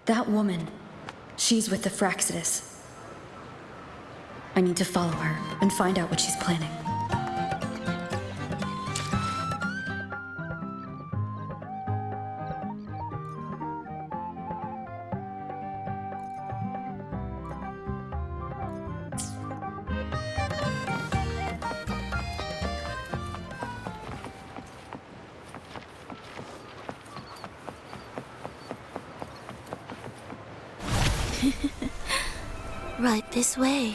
That woman, she's with the Fraxidus. I need to follow her and find out what she's planning. Right this way.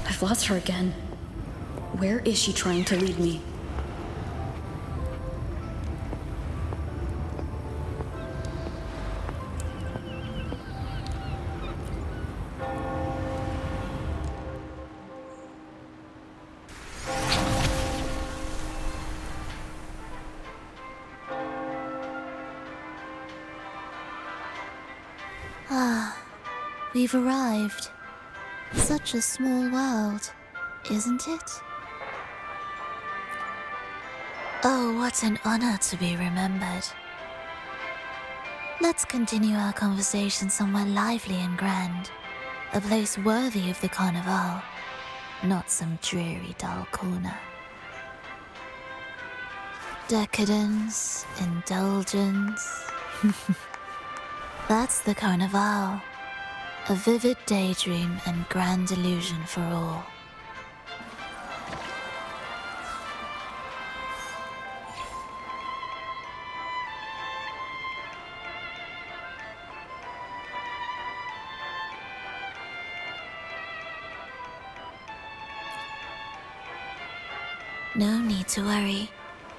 I've lost her again. Where is she trying to lead me? We've arrived. Such a small world, isn't it? Oh, what an honor to be remembered. Let's continue our conversation somewhere lively and grand. A place worthy of the Carnival, not some dreary, dull corner. Decadence, indulgence. That's the Carnival. A vivid daydream and grand illusion for all. No need to worry.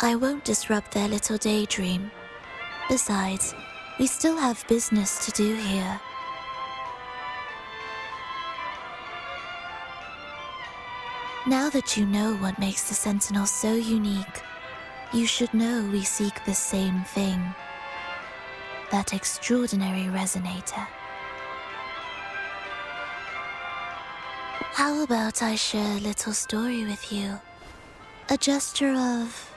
I won't disrupt their little daydream. Besides, we still have business to do here. Now that you know what makes the Sentinel so unique, you should know we seek the same thing. That extraordinary resonator. How about I share a little story with you? A gesture of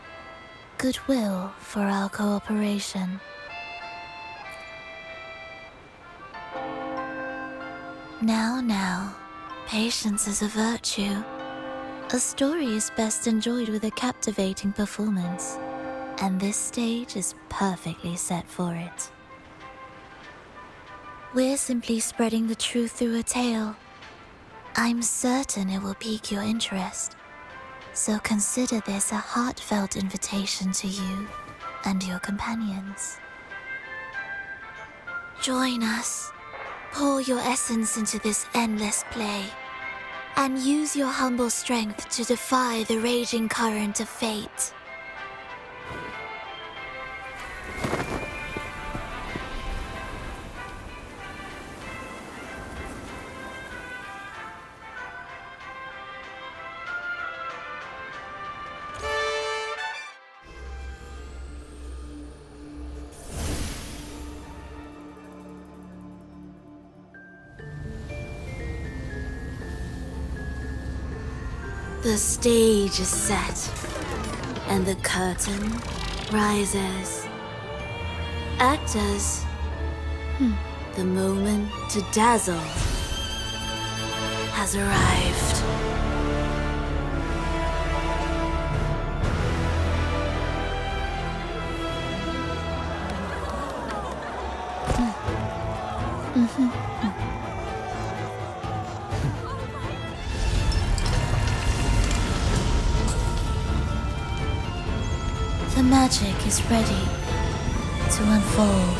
goodwill for our cooperation. Now, patience is a virtue. A story is best enjoyed with a captivating performance, and this stage is perfectly set for it. We're simply spreading the truth through a tale. I'm certain it will pique your interest, so consider this a heartfelt invitation to you and your companions. Join us. Pour your essence into this endless play. And use your humble strength to defy the raging current of fate. The stage is set, and the curtain rises. Actors, the moment to dazzle has arrived. The magic is ready to unfold.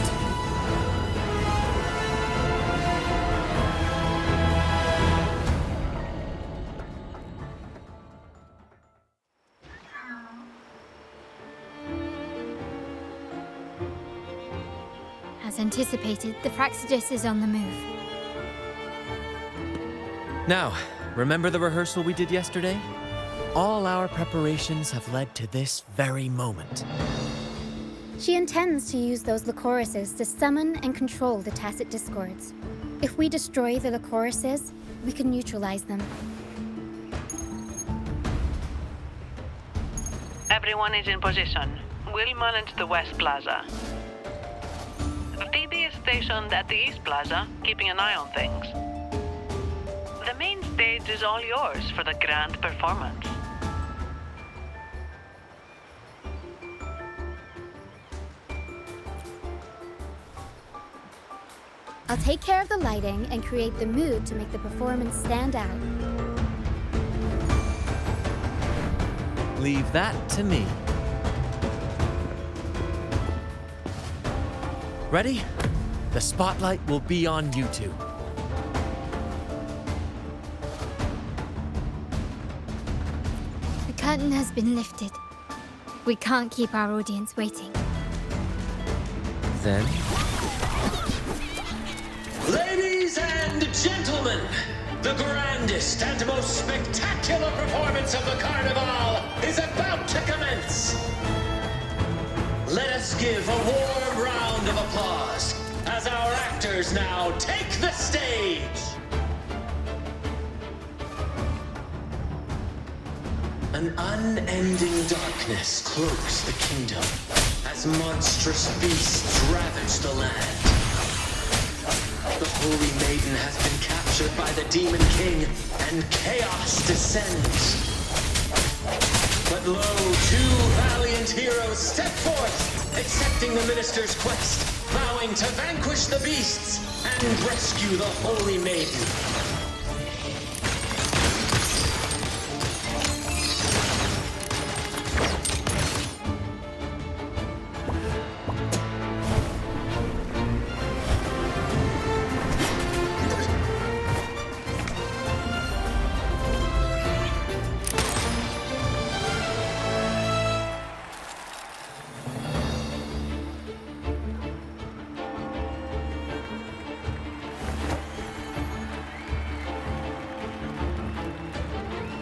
As anticipated, the Praxidus is on the move. Now, remember the rehearsal we did yesterday? All our preparations have led to this very moment. She intends to use those Lycorises to summon and control the Tacet Discords. If we destroy the Lycorises, we can neutralize them. Everyone is in position. We'll manage the West Plaza. Phoebe is stationed at the East Plaza, keeping an eye on things. The main stage is all yours for the grand performance. I'll take care of the lighting and create the mood to make the performance stand out. Leave that to me. Ready? The spotlight will be on you two. The curtain has been lifted. We can't keep our audience waiting. Then... Ladies and gentlemen, the grandest and most spectacular performance of the Carnival is about to commence. Let us give a warm round of applause as our actors now take the stage. An unending darkness cloaks the kingdom as monstrous beasts ravage the land. The Holy Maiden has been captured by the Demon King, and chaos descends. But lo, two valiant heroes step forth, accepting the minister's quest, vowing to vanquish the beasts and rescue the Holy Maiden.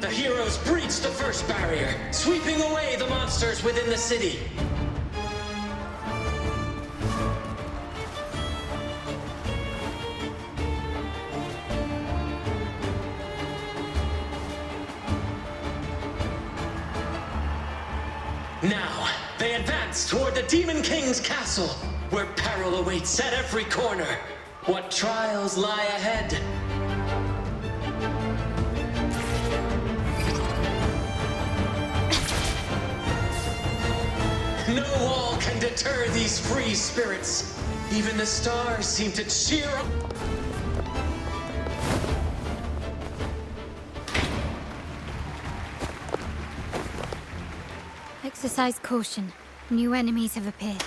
The heroes breach the first barrier, sweeping away the monsters within the city. Now, they advance toward the Demon King's castle, where peril awaits at every corner. What trials lie ahead? No wall can deter these free spirits. Even the stars seem to cheer up. Exercise caution. New enemies have appeared.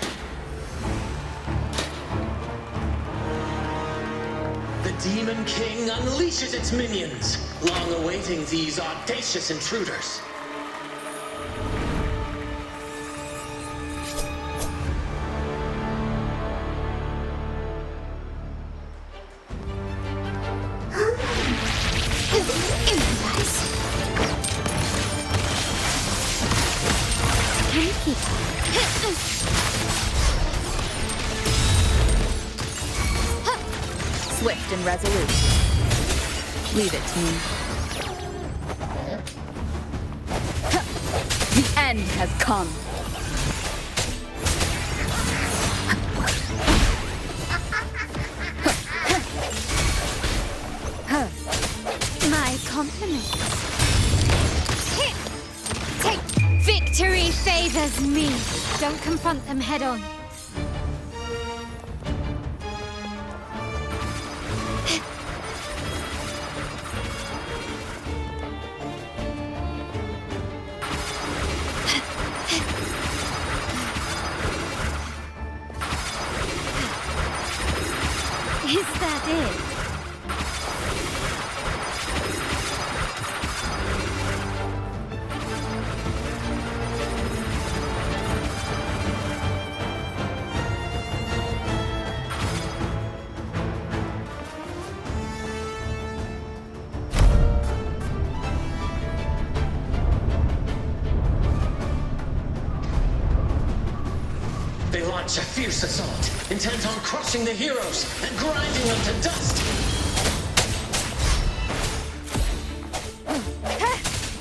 The Demon King unleashes its minions, long awaiting these audacious intruders. Swift and resolute. Leave it to me. end has come. My compliments. Take victory favors me. Don't confront them head on. Is that it? They launch a fierce assault, intent on crushing the heroes and grinding them to dust.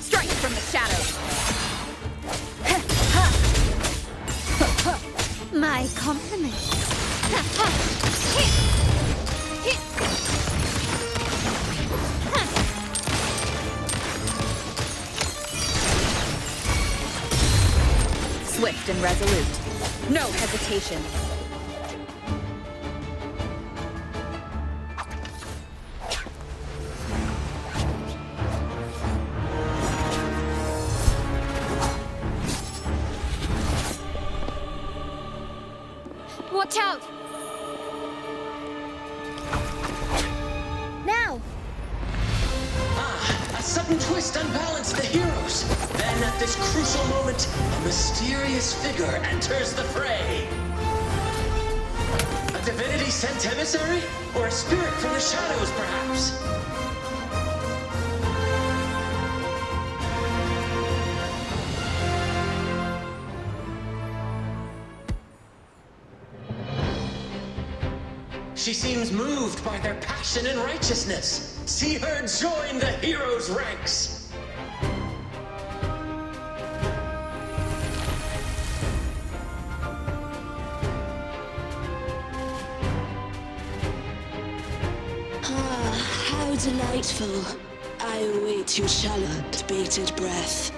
Strike from the shadows. My compliments. Swift and resolute. No hesitation. Watch out! Now! A sudden twist unbalanced the heroes. Then at this crucial moment, a mysterious figure enters the fray. A divinity sent emissary? Or a spirit from the shadows, perhaps? She seems moved by their passion and righteousness. See her join the heroes' ranks. How delightful. I await your shallowed, bated breath.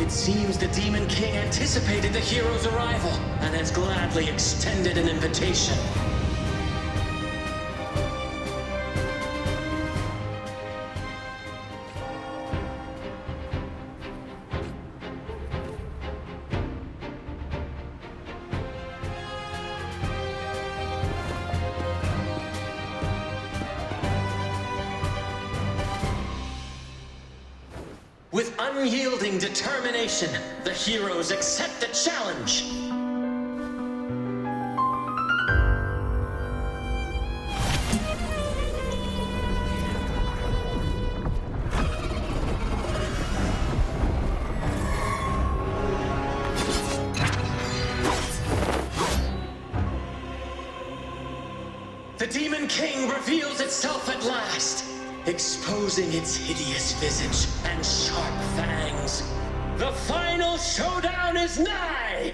It seems the Demon King anticipated the hero's arrival and has gladly extended an invitation. With unyielding determination, the heroes accept the challenge. The Demon King reveals itself at last, exposing its hideous visage and sharp fangs. The final showdown is nigh!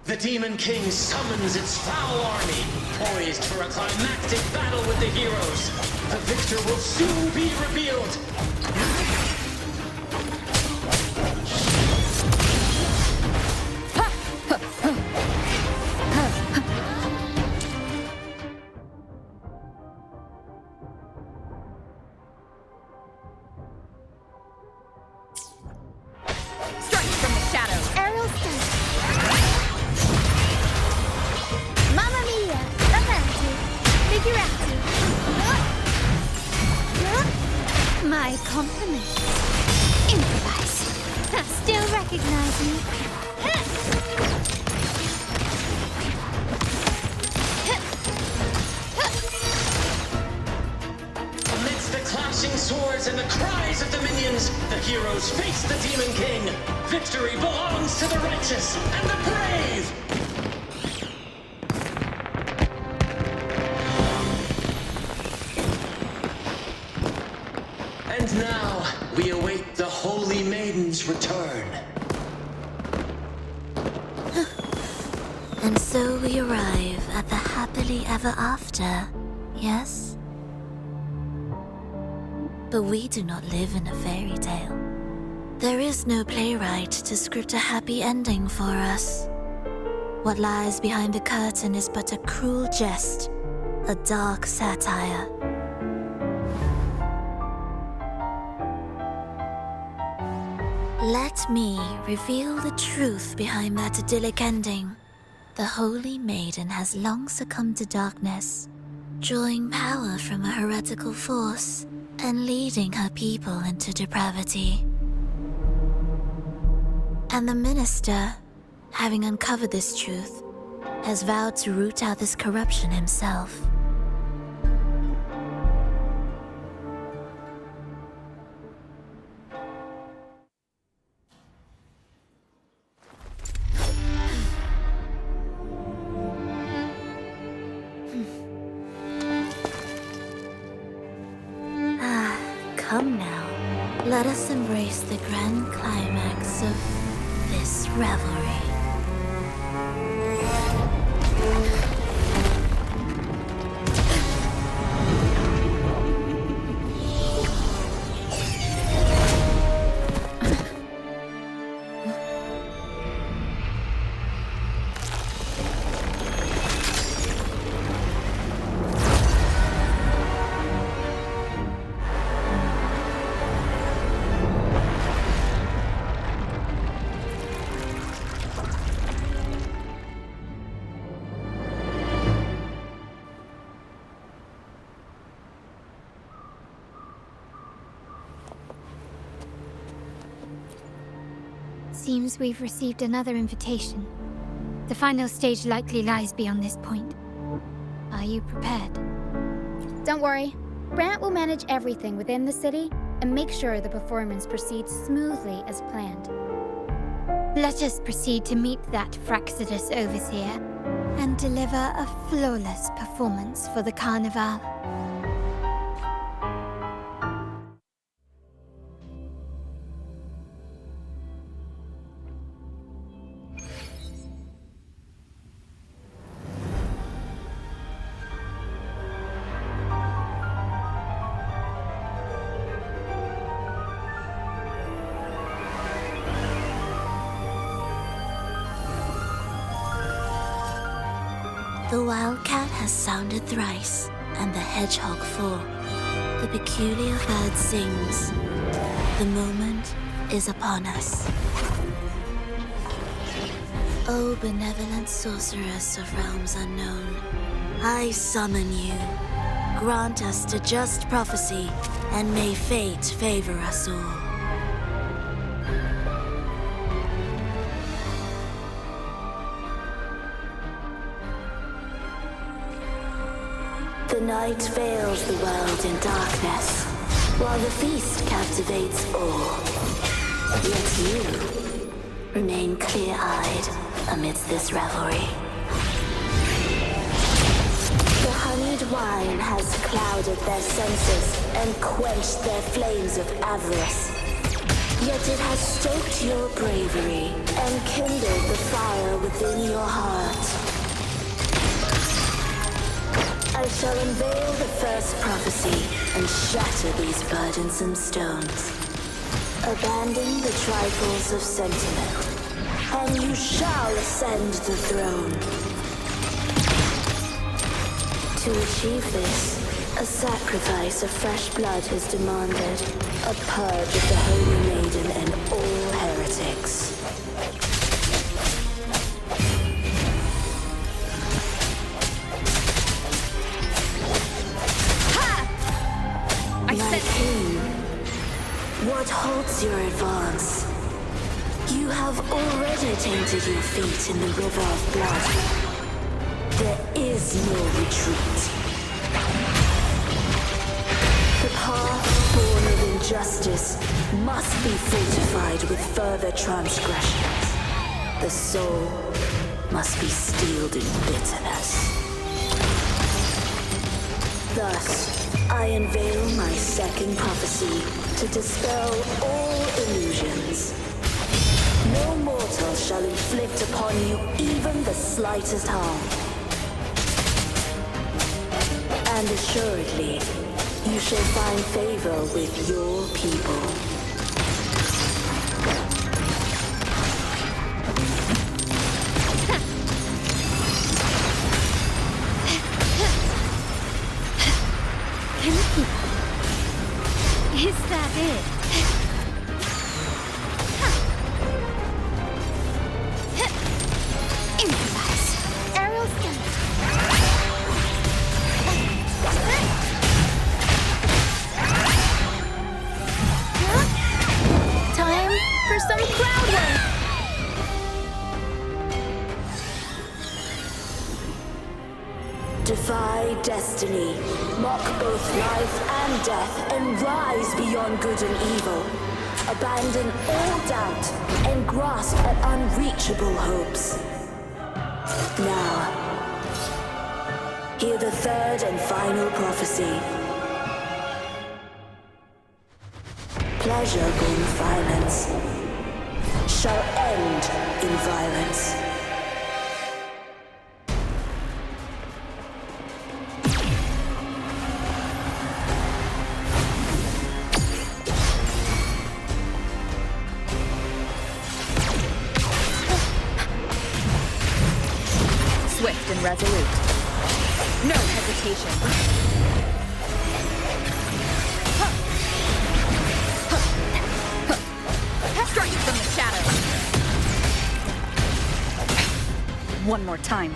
The Demon King summons its foul army, poised for a climactic battle with the heroes. The victor will soon be revealed. My compliments. Improvise. Still recognize me. Amidst the clashing swords and the cries of the minions, the heroes face the Demon King. Victory belongs to the righteous and the brave! And now, we await the Holy Maiden's return. And so we arrive at the happily ever after, yes? But we do not live in a fairy tale. There is no playwright to script a happy ending for us. What lies behind the curtain is but a cruel jest, a dark satire. Let me reveal the truth behind that idyllic ending. The Holy Maiden has long succumbed to darkness, drawing power from a heretical force and leading her people into depravity. And the minister, having uncovered this truth, has vowed to root out this corruption himself. Come now, let us embrace the grand climax of this revelry. Seems we've received another invitation. The final stage likely lies beyond this point. Are you prepared? Don't worry. Brant will manage everything within the city and make sure the performance proceeds smoothly as planned. Let us proceed to meet that Fraxidus overseer and deliver a flawless performance for the Carnival. The wildcat has sounded thrice, and the hedgehog four. The peculiar bird sings. The moment is upon us. O benevolent sorceress of realms unknown, I summon you. Grant us to just prophecy, and may fate favor us all. The night veils the world in darkness, while the feast captivates all. Yet you remain clear-eyed amidst this revelry. The honeyed wine has clouded their senses and quenched their flames of avarice. Yet it has stoked your bravery and kindled the fire within your heart. I shall unveil the first prophecy and shatter these burdensome stones. Abandon the trifles of sentiment, and you shall ascend the throne. To achieve this, a sacrifice of fresh blood is demanded, a purge of the Holy Maiden and all heretics. What halts your advance? You have already tainted your feet in the river of blood. There is no retreat. The path born of injustice must be fortified with further transgressions. The soul must be steeled in bitterness. Thus, I unveil my second prophecy to dispel all illusions. No mortal shall inflict upon you even the slightest harm. And assuredly, you shall find favor with your people. Is that it? Improvise. Aerial stance. Time for some crowd work. Defy destiny, mock both life and death, and rise beyond good and evil. Abandon all doubt and grasp at unreachable hopes. Now, hear the third and final prophecy. Pleasure born violence shall end in violence. Swift and resolute. No hesitation. Strike from the shadows. One more time.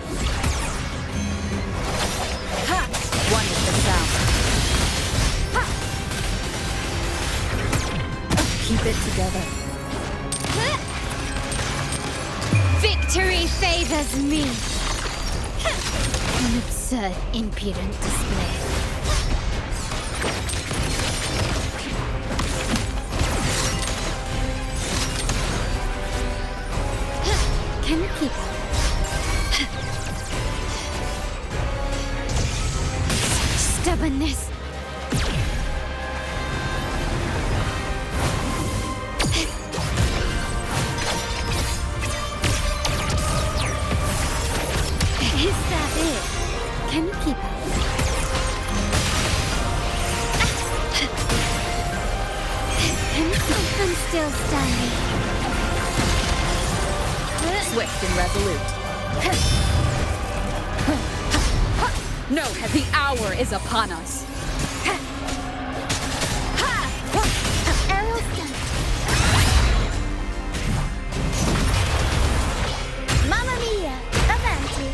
Ha! One with the sound. Ha! Keep it together. Victory favors me. An absurd, impudent display. Can you keep up? Stubbornness. Is that it? Can you keep up? Can you keep? I'm still standing. Swift and resolute. No, the hour is upon us. Aerial stance. Mamma mia! Avanti!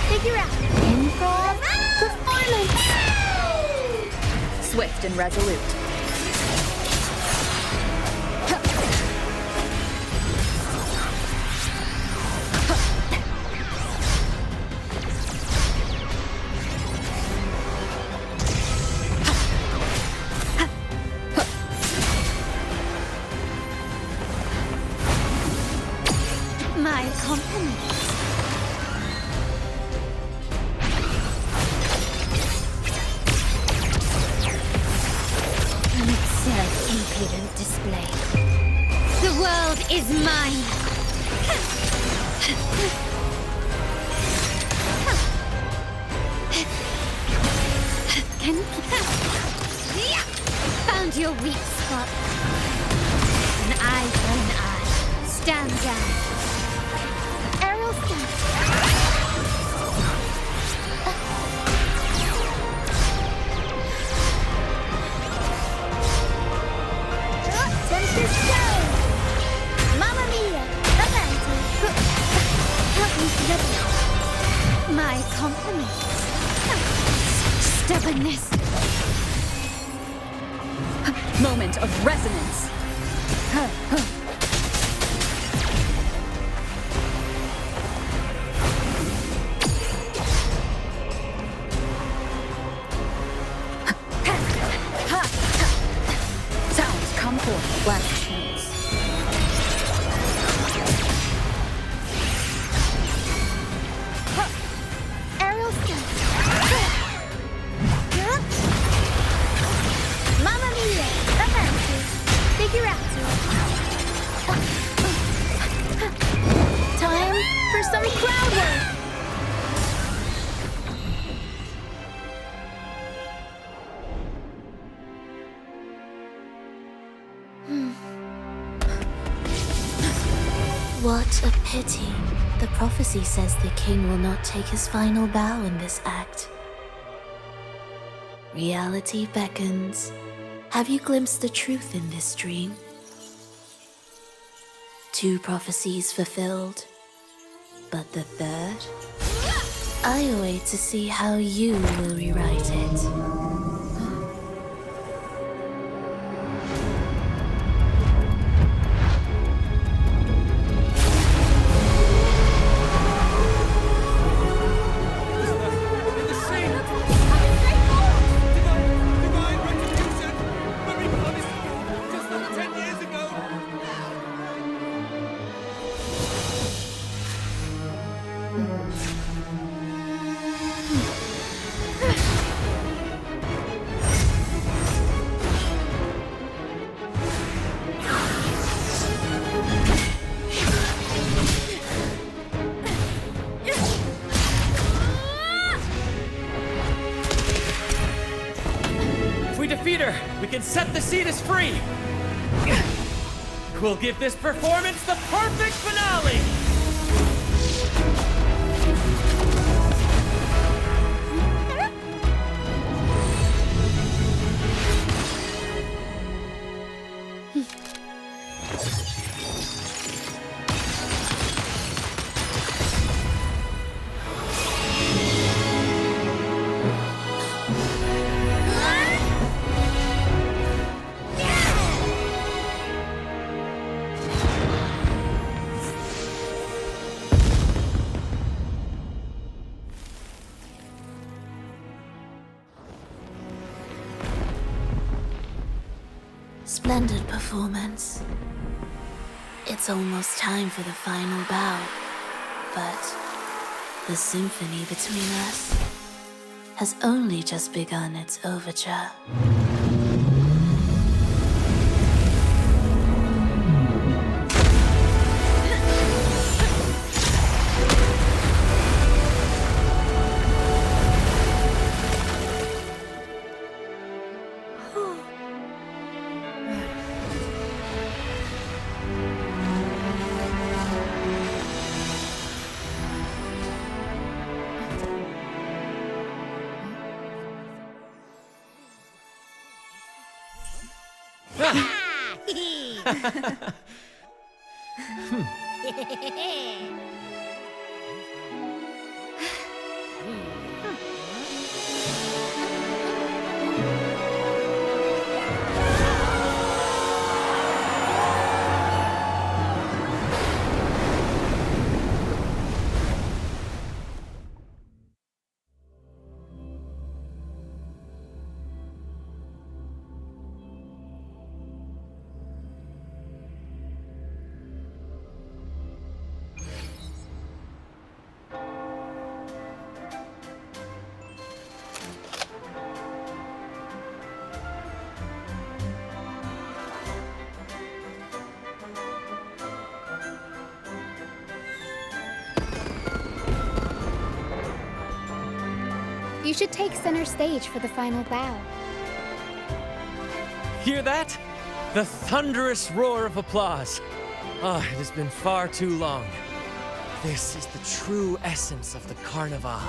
Figure out. Improv performance! Swift and resolute. My compliments. An absurd, impudent display. The world is mine. Can you found your weak spot? An eye for an eye. Stand down. Aerial stance. Tempter stone. Mamma mia. Avanti. Help me get it. My compliments. Stubbornness. Moment of resonance. Sounds come forth, last chance. Aerial stance. What a pity. The prophecy says the king will not take his final bow in this act. Reality beckons. Have you glimpsed the truth in this dream? 2 prophecies fulfilled, but the third? I await to see how you will rewrite it. We can set the Cetus free! We'll give this performance the perfect finale! Splendid performance. It's almost time for the final bow, but the symphony between us has only just begun its overture. You should take center stage for the final bow. Hear that? The thunderous roar of applause. Ah, it has been far too long. This is the true essence of the Carnival.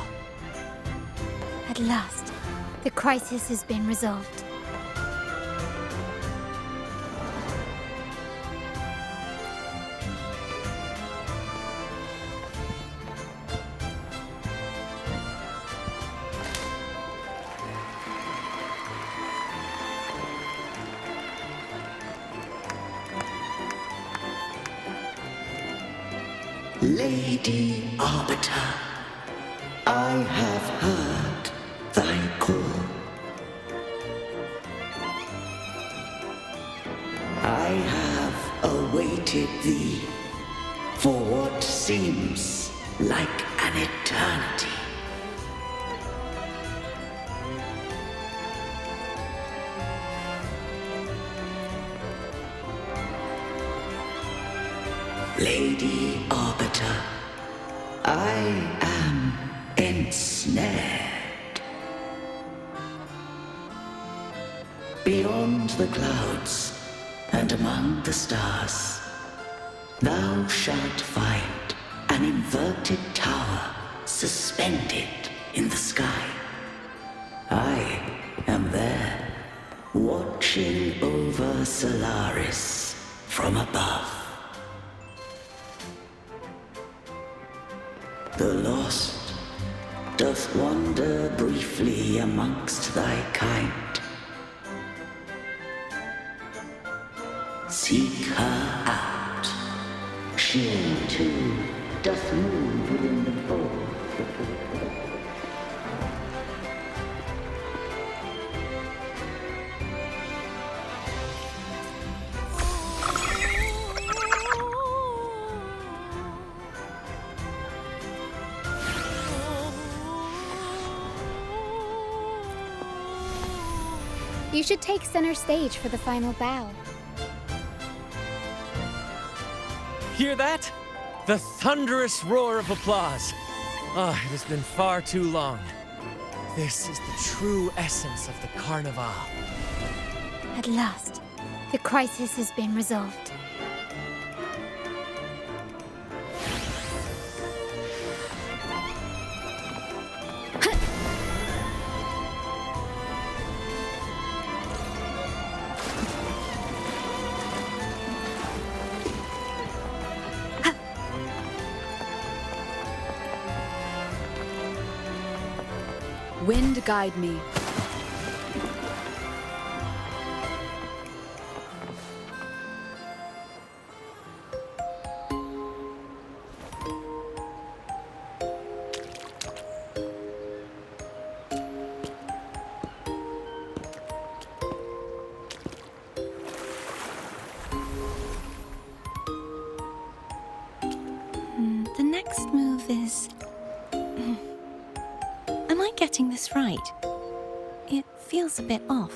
At last, the crisis has been resolved. Lady Arbiter, I have heard thy call. I have awaited thee for what seems like an eternity. Lady Arbiter, I am ensnared. Beyond the clouds and among the stars, thou shalt find an inverted tower suspended in the sky. I am there, watching over Solaris from above. The lost doth wander briefly amongst thy kind. Seek her out. She too doth move within the fold. You should take center stage for the final bow. Hear that? The thunderous roar of applause. Ah, it has been far too long. This is the true essence of the Carnival. At last, the crisis has been resolved. Wind guide me. The next move is... Am I getting this right? It feels a bit off.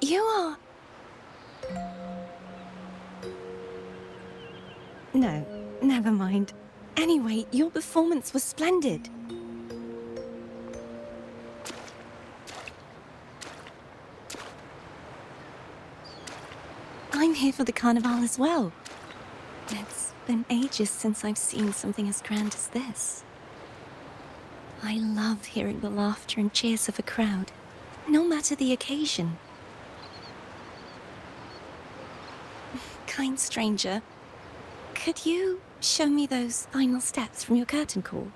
You are... No, never mind. Anyway, your performance was splendid. I'm here for the Carnival as well. It's been ages since I've seen something as grand as this. I love hearing the laughter and cheers of a crowd, no matter the occasion. Kind stranger, could you show me those final steps from your curtain call?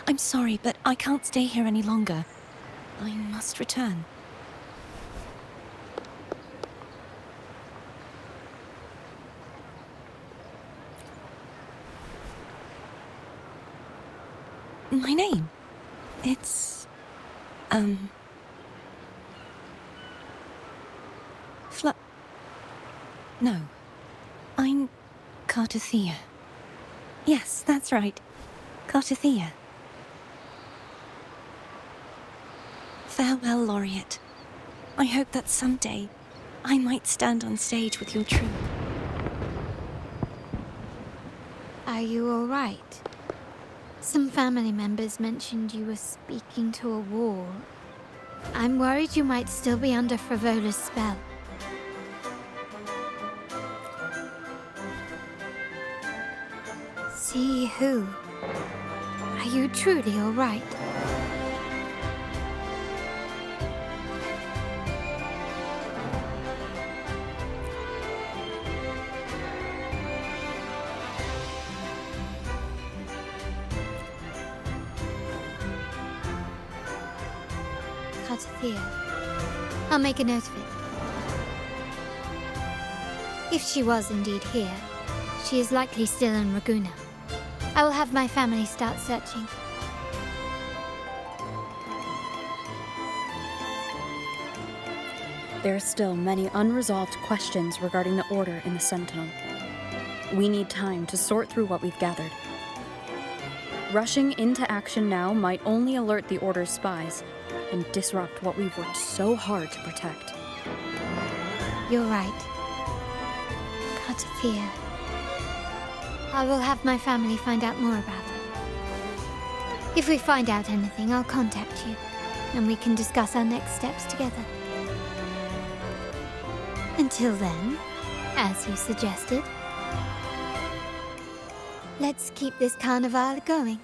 I'm sorry, but I can't stay here any longer. I must return. My name? It's... No. I'm Cartothea. Yes, that's right. Cartothea. Farewell, Laureate. I hope that someday I might stand on stage with your troupe. Are you all right? Some family members mentioned you were speaking to a wall. I'm worried you might still be under Frivola's spell. See who? Are you truly all right? Cartothea. I'll make a note of it. If she was indeed here, she is likely still in Raguna. I will have my family start searching. There are still many unresolved questions regarding the Order in the Sentinel. We need time to sort through what we've gathered. Rushing into action now might only alert the Order's spies and disrupt what we've worked so hard to protect. You're right. Cartothea. I will have my family find out more about her. If we find out anything, I'll contact you, and we can discuss our next steps together. Until then, as you suggested, let's keep this carnival going.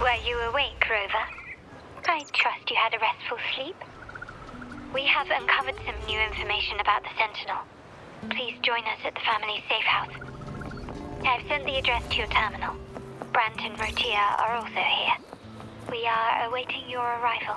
Were you awake, Rover? I trust you had a restful sleep. We have uncovered some new information about the Sentinel. Please join us at the family's safe house. I've sent the address to your terminal. Brant and Rotia are also here. We are awaiting your arrival.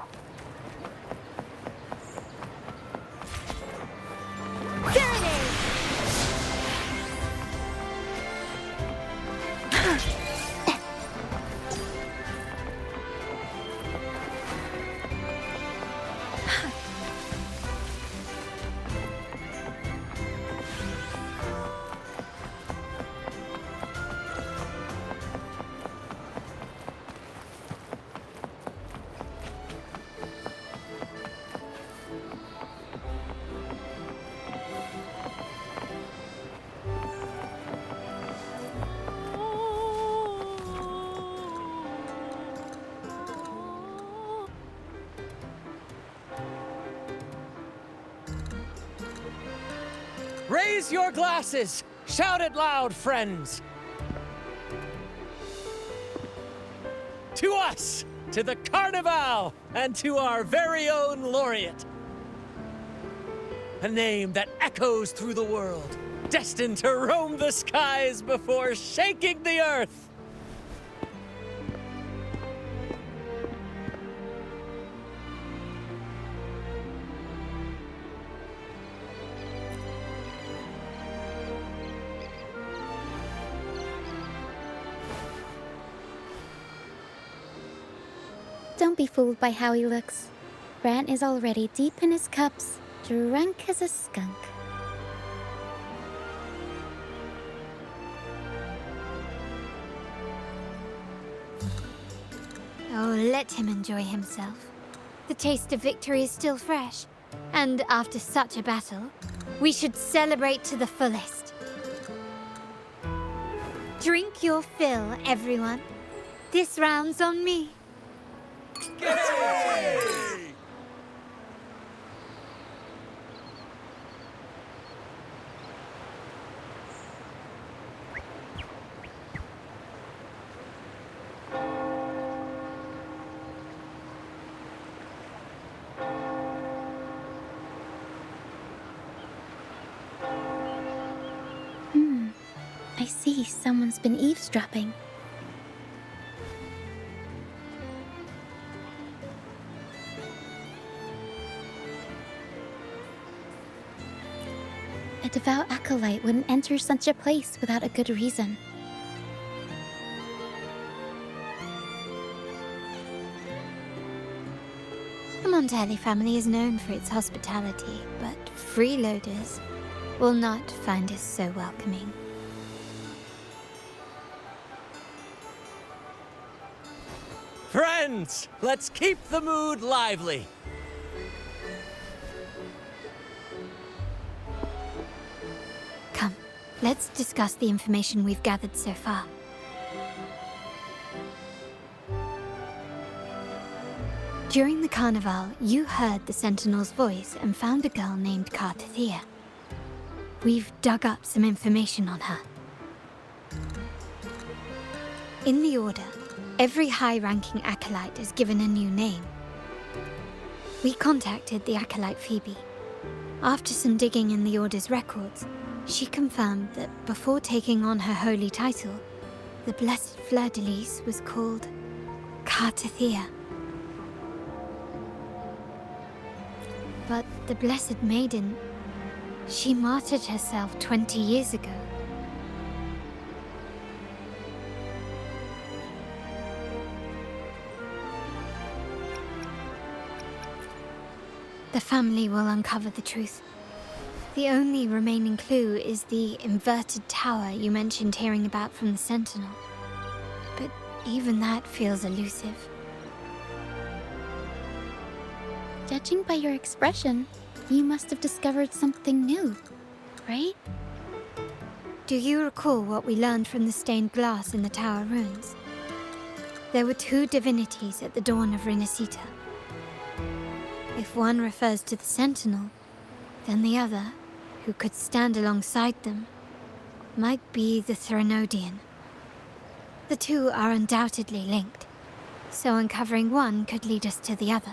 Raise your glasses! Shout it loud, friends! To us! To the Carnival! And to our very own laureate! A name that echoes through the world, destined to roam the skies before shaking the earth! Don't be fooled by how he looks. Brant is already deep in his cups, drunk as a skunk. Oh, let him enjoy himself. The taste of victory is still fresh, and after such a battle, we should celebrate to the fullest. Drink your fill, everyone. This round's on me. I see someone's been eavesdropping. A devout acolyte wouldn't enter such a place without a good reason. The Montelli family is known for its hospitality, but freeloaders will not find us so welcoming. Friends, let's keep the mood lively. Come, let's discuss the information we've gathered so far. During the carnival, you heard the Sentinel's voice and found a girl named Cartothea. we've dug up some information on her. In the Order, every high-ranking acolyte is given a new name. We contacted the acolyte Phoebe. After some digging in the Order's records, she confirmed that before taking on her holy title, the Blessed Fleur-de-Lis was called Cartathea. But the Blessed Maiden, she martyred herself 20 years ago. The family will uncover the truth. The only remaining clue is the inverted tower you mentioned hearing about from the Sentinel. But even that feels elusive. Judging by your expression, you must have discovered something new, right? Do you recall what we learned from the stained glass in the tower ruins? There were two divinities at the dawn of Renacita. If one refers to the Sentinel, then the other, who could stand alongside them, might be the Threnodian. The two are undoubtedly linked, so uncovering one could lead us to the other.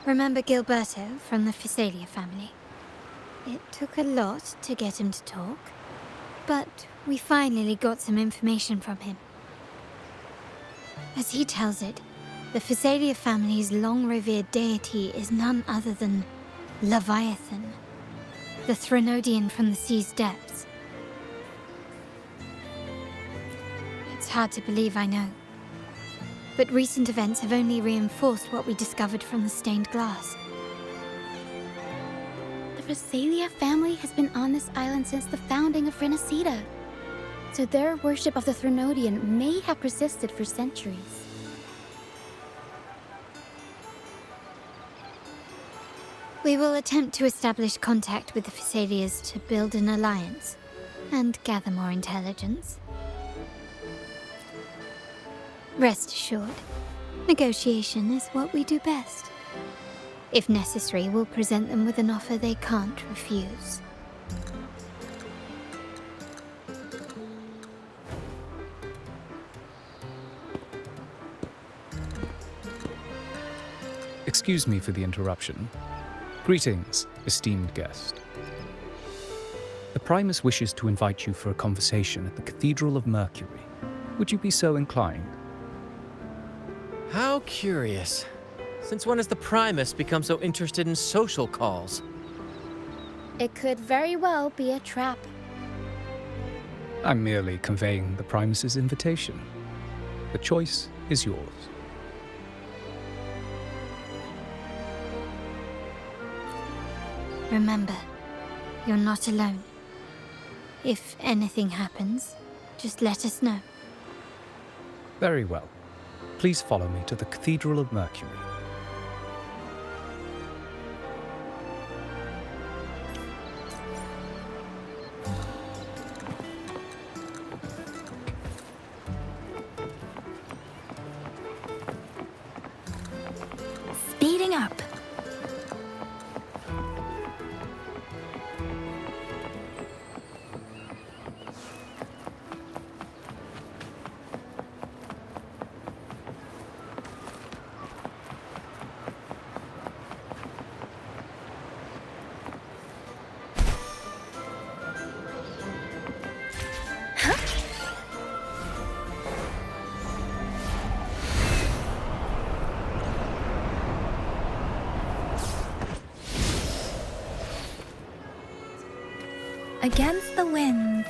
Remember Gilberto from the Physalia family? It took a lot to get him to talk, but we finally got some information from him. As he tells it, the Physalia family's long-revered deity is none other than Leviathan, the Threnodian from the sea's depths. It's hard to believe, I know. But recent events have only reinforced what we discovered from the stained glass. The Physalia family has been on this island since the founding of Renacita, so their worship of the Threnodian may have persisted for centuries. We will attempt to establish contact with the Physalias to build an alliance and gather more intelligence. Rest assured, negotiation is what we do best. If necessary, we'll present them with an offer they can't refuse. Excuse me for the interruption. Greetings, esteemed guest. The Primus wishes to invite you for a conversation at the Cathedral of Mercury. Would you be so inclined? How curious. Since when has the Primus become so interested in social calls? It could very well be a trap. I'm merely conveying the Primus's invitation. The choice is yours. Remember, you're not alone. If anything happens, just let us know. Very well. Please follow me to the Cathedral of Mercury. Speeding up. Against the winds.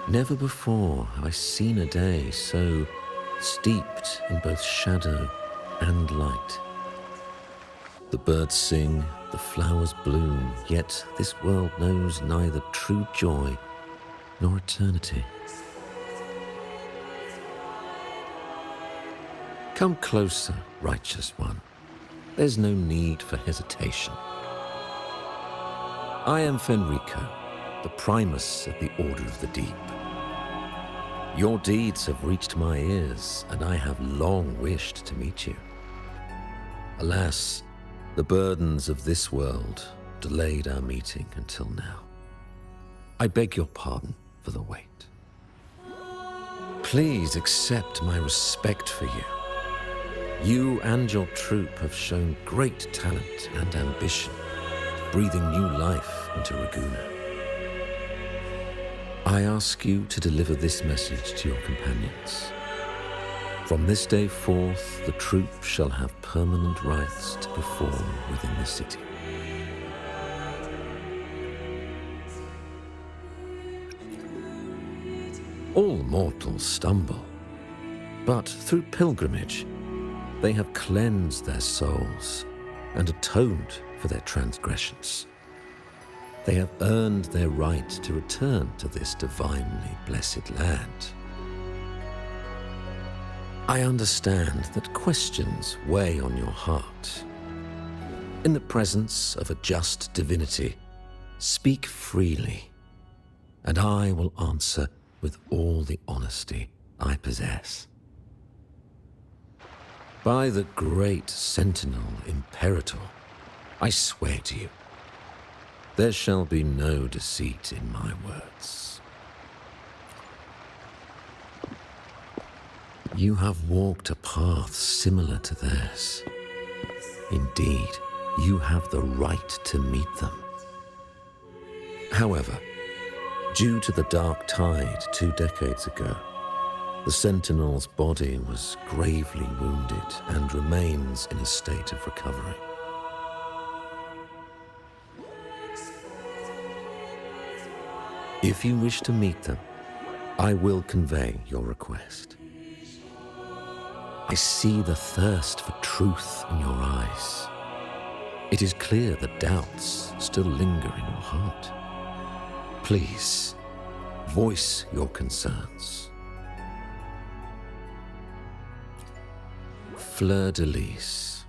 Never before have I seen a day so steeped in both shadow and light. The birds sing, the flowers bloom, yet this world knows neither true joy nor eternity. Come closer, righteous one. There's no need for hesitation. I am Fenrico, the Primus of the Order of the Deep. Your deeds have reached my ears, and I have long wished to meet you. Alas, the burdens of this world delayed our meeting until now. I beg your pardon for the wait. Please accept my respect for you. You and your troop have shown great talent and ambition, breathing new life into Raguna. I ask you to deliver this message to your companions. From this day forth, the troop shall have permanent rights to perform within the city. All mortals stumble, but through pilgrimage, they have cleansed their souls and atoned for their transgressions. They have earned their right to return to this divinely blessed land. I understand that questions weigh on your heart. In the presence of a just divinity, speak freely, and I will answer with all the honesty I possess. By the great Sentinel Imperator, I swear to you, there shall be no deceit in my words. You have walked a path similar to theirs. Indeed, you have the right to meet them. However, due to the Dark Tide 2 decades ago, the Sentinel's body was gravely wounded and remains in a state of recovery. If you wish to meet them, I will convey your request. I see the thirst for truth in your eyes. It is clear that doubts still linger in your heart. Please, voice your concerns. Fleur-de-Lis.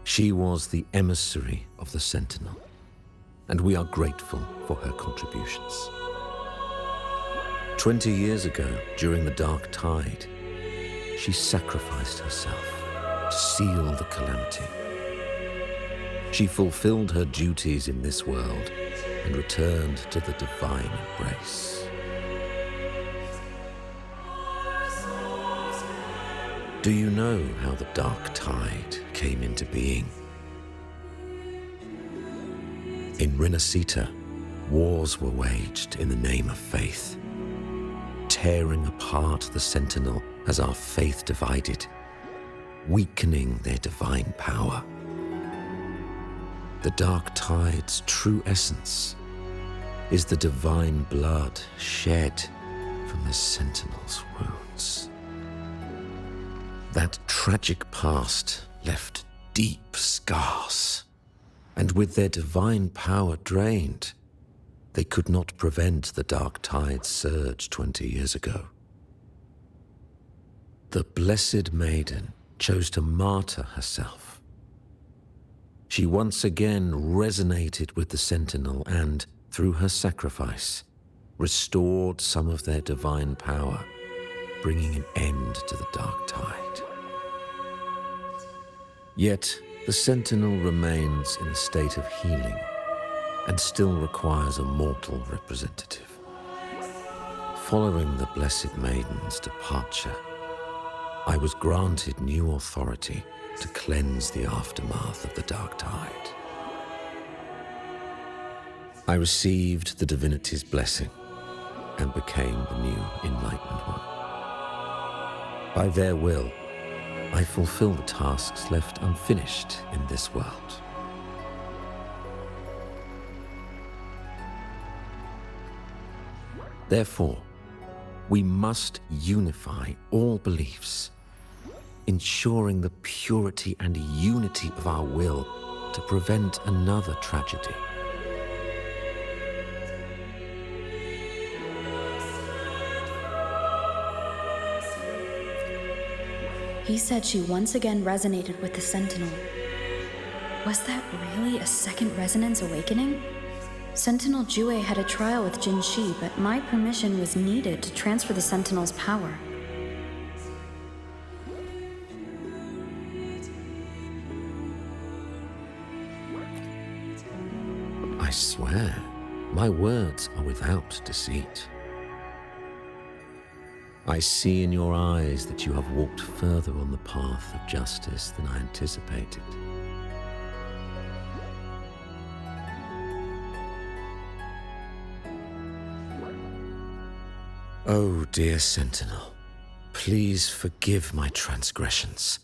She was the emissary of the Sentinel, and we are grateful for her contributions. 20 years ago, during the Dark Tide, she sacrificed herself to seal the calamity. She fulfilled her duties in this world and returned to the divine embrace. Do you know how the Dark Tide came into being? In Renacita, wars were waged in the name of faith, tearing apart the Sentinel as our faith divided, weakening their divine power. The Dark Tide's true essence is the divine blood shed from the Sentinel's wounds. That tragic past left deep scars, and with their divine power drained, they could not prevent the Dark Tide's surge 20 years ago. The Blessed Maiden chose to martyr herself. She once again resonated with the Sentinel and, through her sacrifice, restored some of their divine power, bringing an end to the Dark Tide. Yet, the Sentinel remains in a state of healing and still requires a mortal representative. Following the Blessed Maiden's departure, I was granted new authority to cleanse the aftermath of the Dark Tide. I received the divinity's blessing and became the new Enlightened One. By their will, I fulfill the tasks left unfinished in this world. Therefore, we must unify all beliefs, ensuring the purity and unity of our will to prevent another tragedy. He said she once again resonated with the Sentinel. Was that really a second resonance awakening? Sentinel Jue had a trial with Jin Shi, but my permission was needed to transfer the Sentinel's power. I swear, my words are without deceit. I see in your eyes that you have walked further on the path of justice than I anticipated. Oh, dear Sentinel, please forgive my transgressions.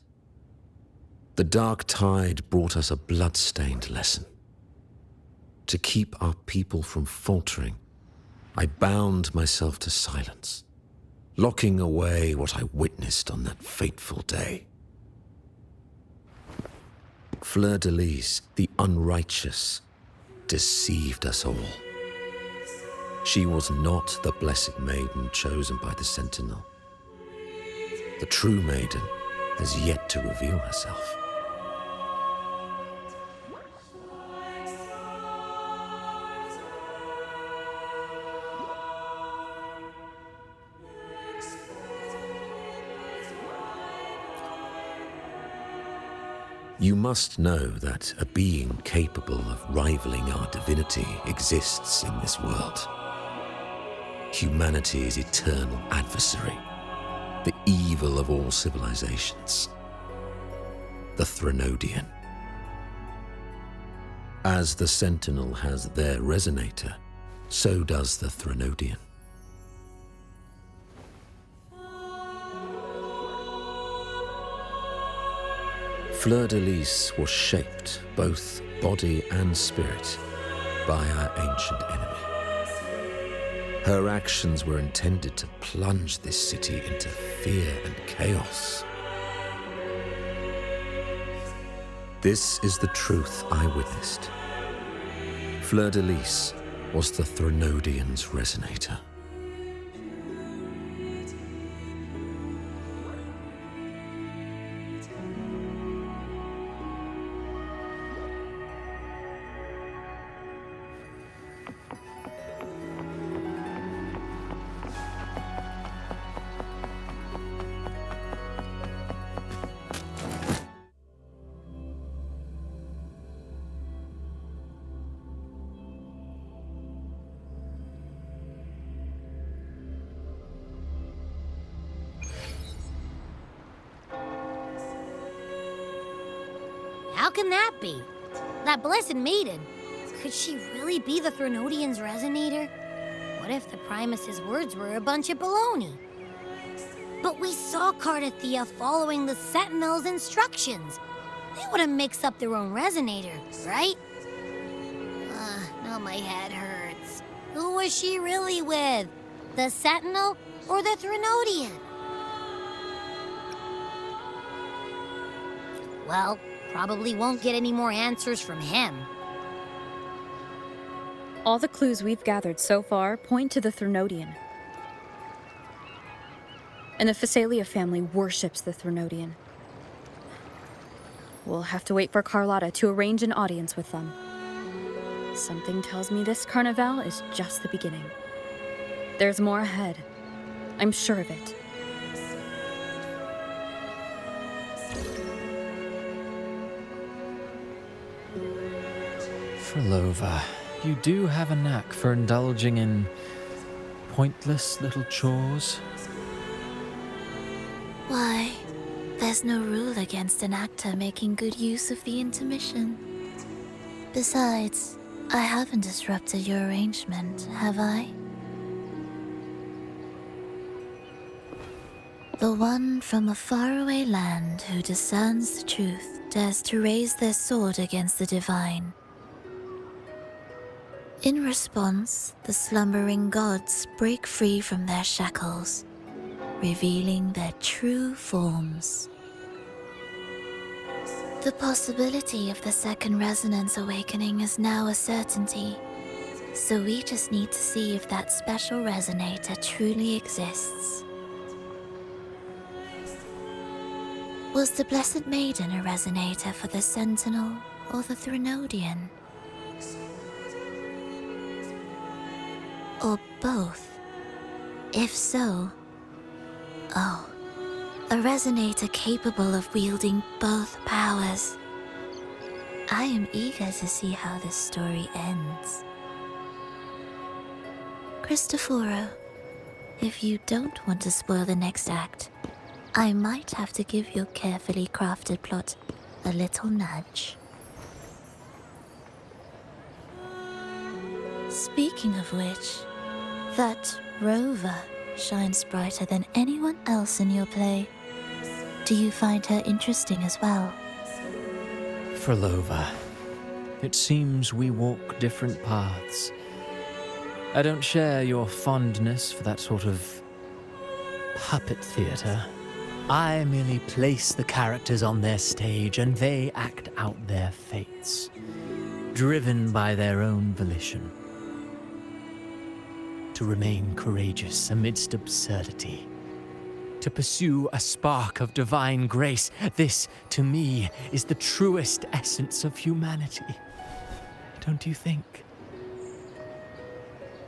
The dark tide brought us a blood-stained lesson. To keep our people from faltering, I bound myself to silence, locking away what I witnessed on that fateful day. Fleur-de-Lis, the unrighteous, deceived us all. She was not the blessed maiden chosen by the Sentinel. The true maiden has yet to reveal herself. You must know that a being capable of rivaling our divinity exists in this world. Humanity's eternal adversary, the evil of all civilizations, the Threnodian. As the Sentinel has their resonator, so does the Threnodian. Fleur-de-Lis was shaped, both body and spirit, by our ancient enemy. Her actions were intended to plunge this city into fear and chaos. This is the truth I witnessed. Fleur-de-Lis was the Threnodian's resonator. How can that be? That blessed maiden, could she really be the Threnodian's resonator? What if the Primus's words were a bunch of baloney? But we saw Cardathea following the Sentinel's instructions. They wouldn't mix up their own resonator, right? Now my head hurts. Who was she really with? The Sentinel or the Threnodian? Well, probably won't get any more answers from him. All the clues we've gathered so far point to the Threnodian. And the Phasalia family worships the Threnodian. We'll have to wait for Carlotta to arrange an audience with them. Something tells me this carnival is just the beginning. There's more ahead. I'm sure of it. Frolova, you do have a knack for indulging in pointless little chores. Why, there's no rule against an actor making good use of the intermission. Besides, I haven't disrupted your arrangement, have I? The one from a faraway land who discerns the truth dares to raise their sword against the divine. In response, the slumbering gods break free from their shackles, revealing their true forms. The possibility of the second resonance awakening is now a certainty, so we just need to see if that special resonator truly exists. Was the Blessed Maiden a resonator for the Sentinel or the Threnodian? Or both? If so, oh, a resonator capable of wielding both powers. I am eager to see how this story ends. Cristoforo, if you don't want to spoil the next act, I might have to give your carefully crafted plot a little nudge. Speaking of which, that rover shines brighter than anyone else in your play. Do you find her interesting as well? Frolova, it seems we walk different paths. I don't share your fondness for that sort of puppet theater. I merely place the characters on their stage and they act out their fates, driven by their own volition. To remain courageous amidst absurdity. To pursue a spark of divine grace. This, to me, is the truest essence of humanity. Don't you think?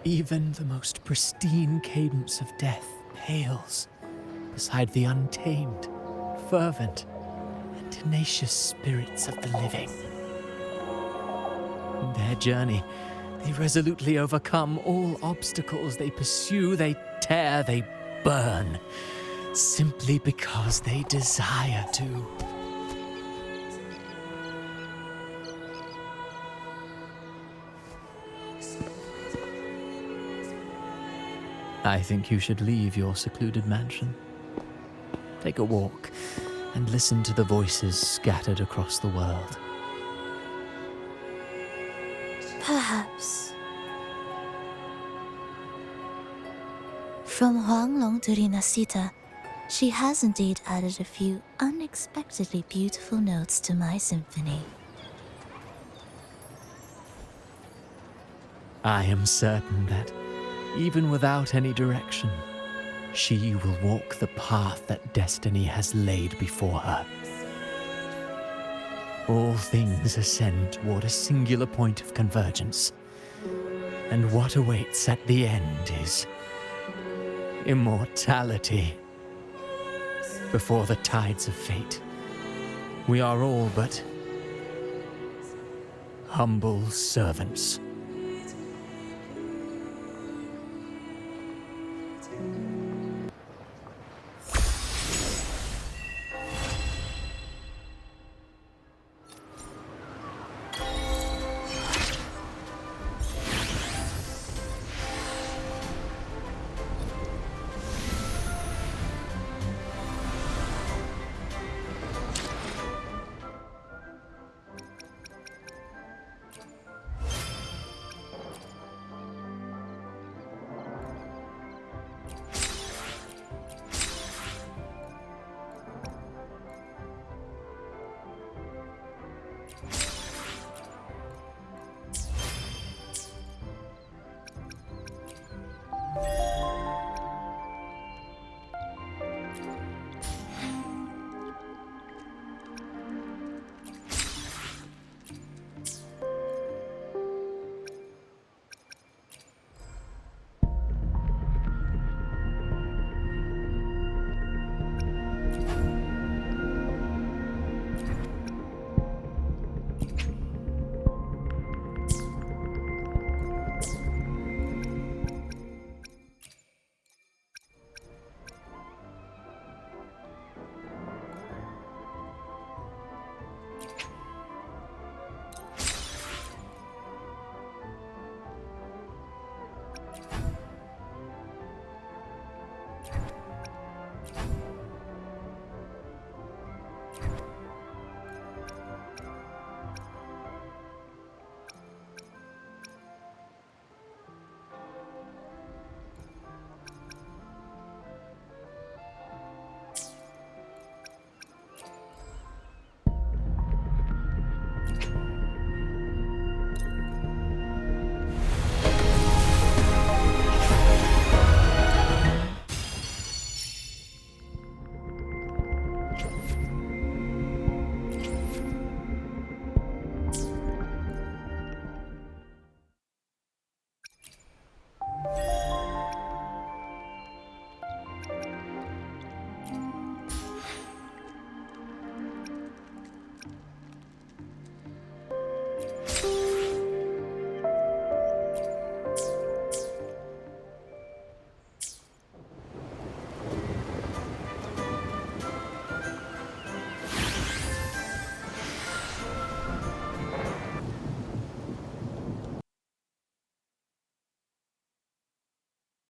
Even the most pristine cadence of death pales beside the untamed, fervent, and tenacious spirits of the living. In their journey, they resolutely overcome all obstacles. They pursue, they tear, they burn, simply because they desire to. I think you should leave your secluded mansion. Take a walk and listen to the voices scattered across the world. Perhaps. From Huanglong to Rinasita, she has indeed added a few unexpectedly beautiful notes to my symphony. I am certain that, even without any direction, she will walk the path that destiny has laid before her. All things ascend toward a singular point of convergence, and what awaits at the end is immortality. Before the tides of fate, we are all but humble servants.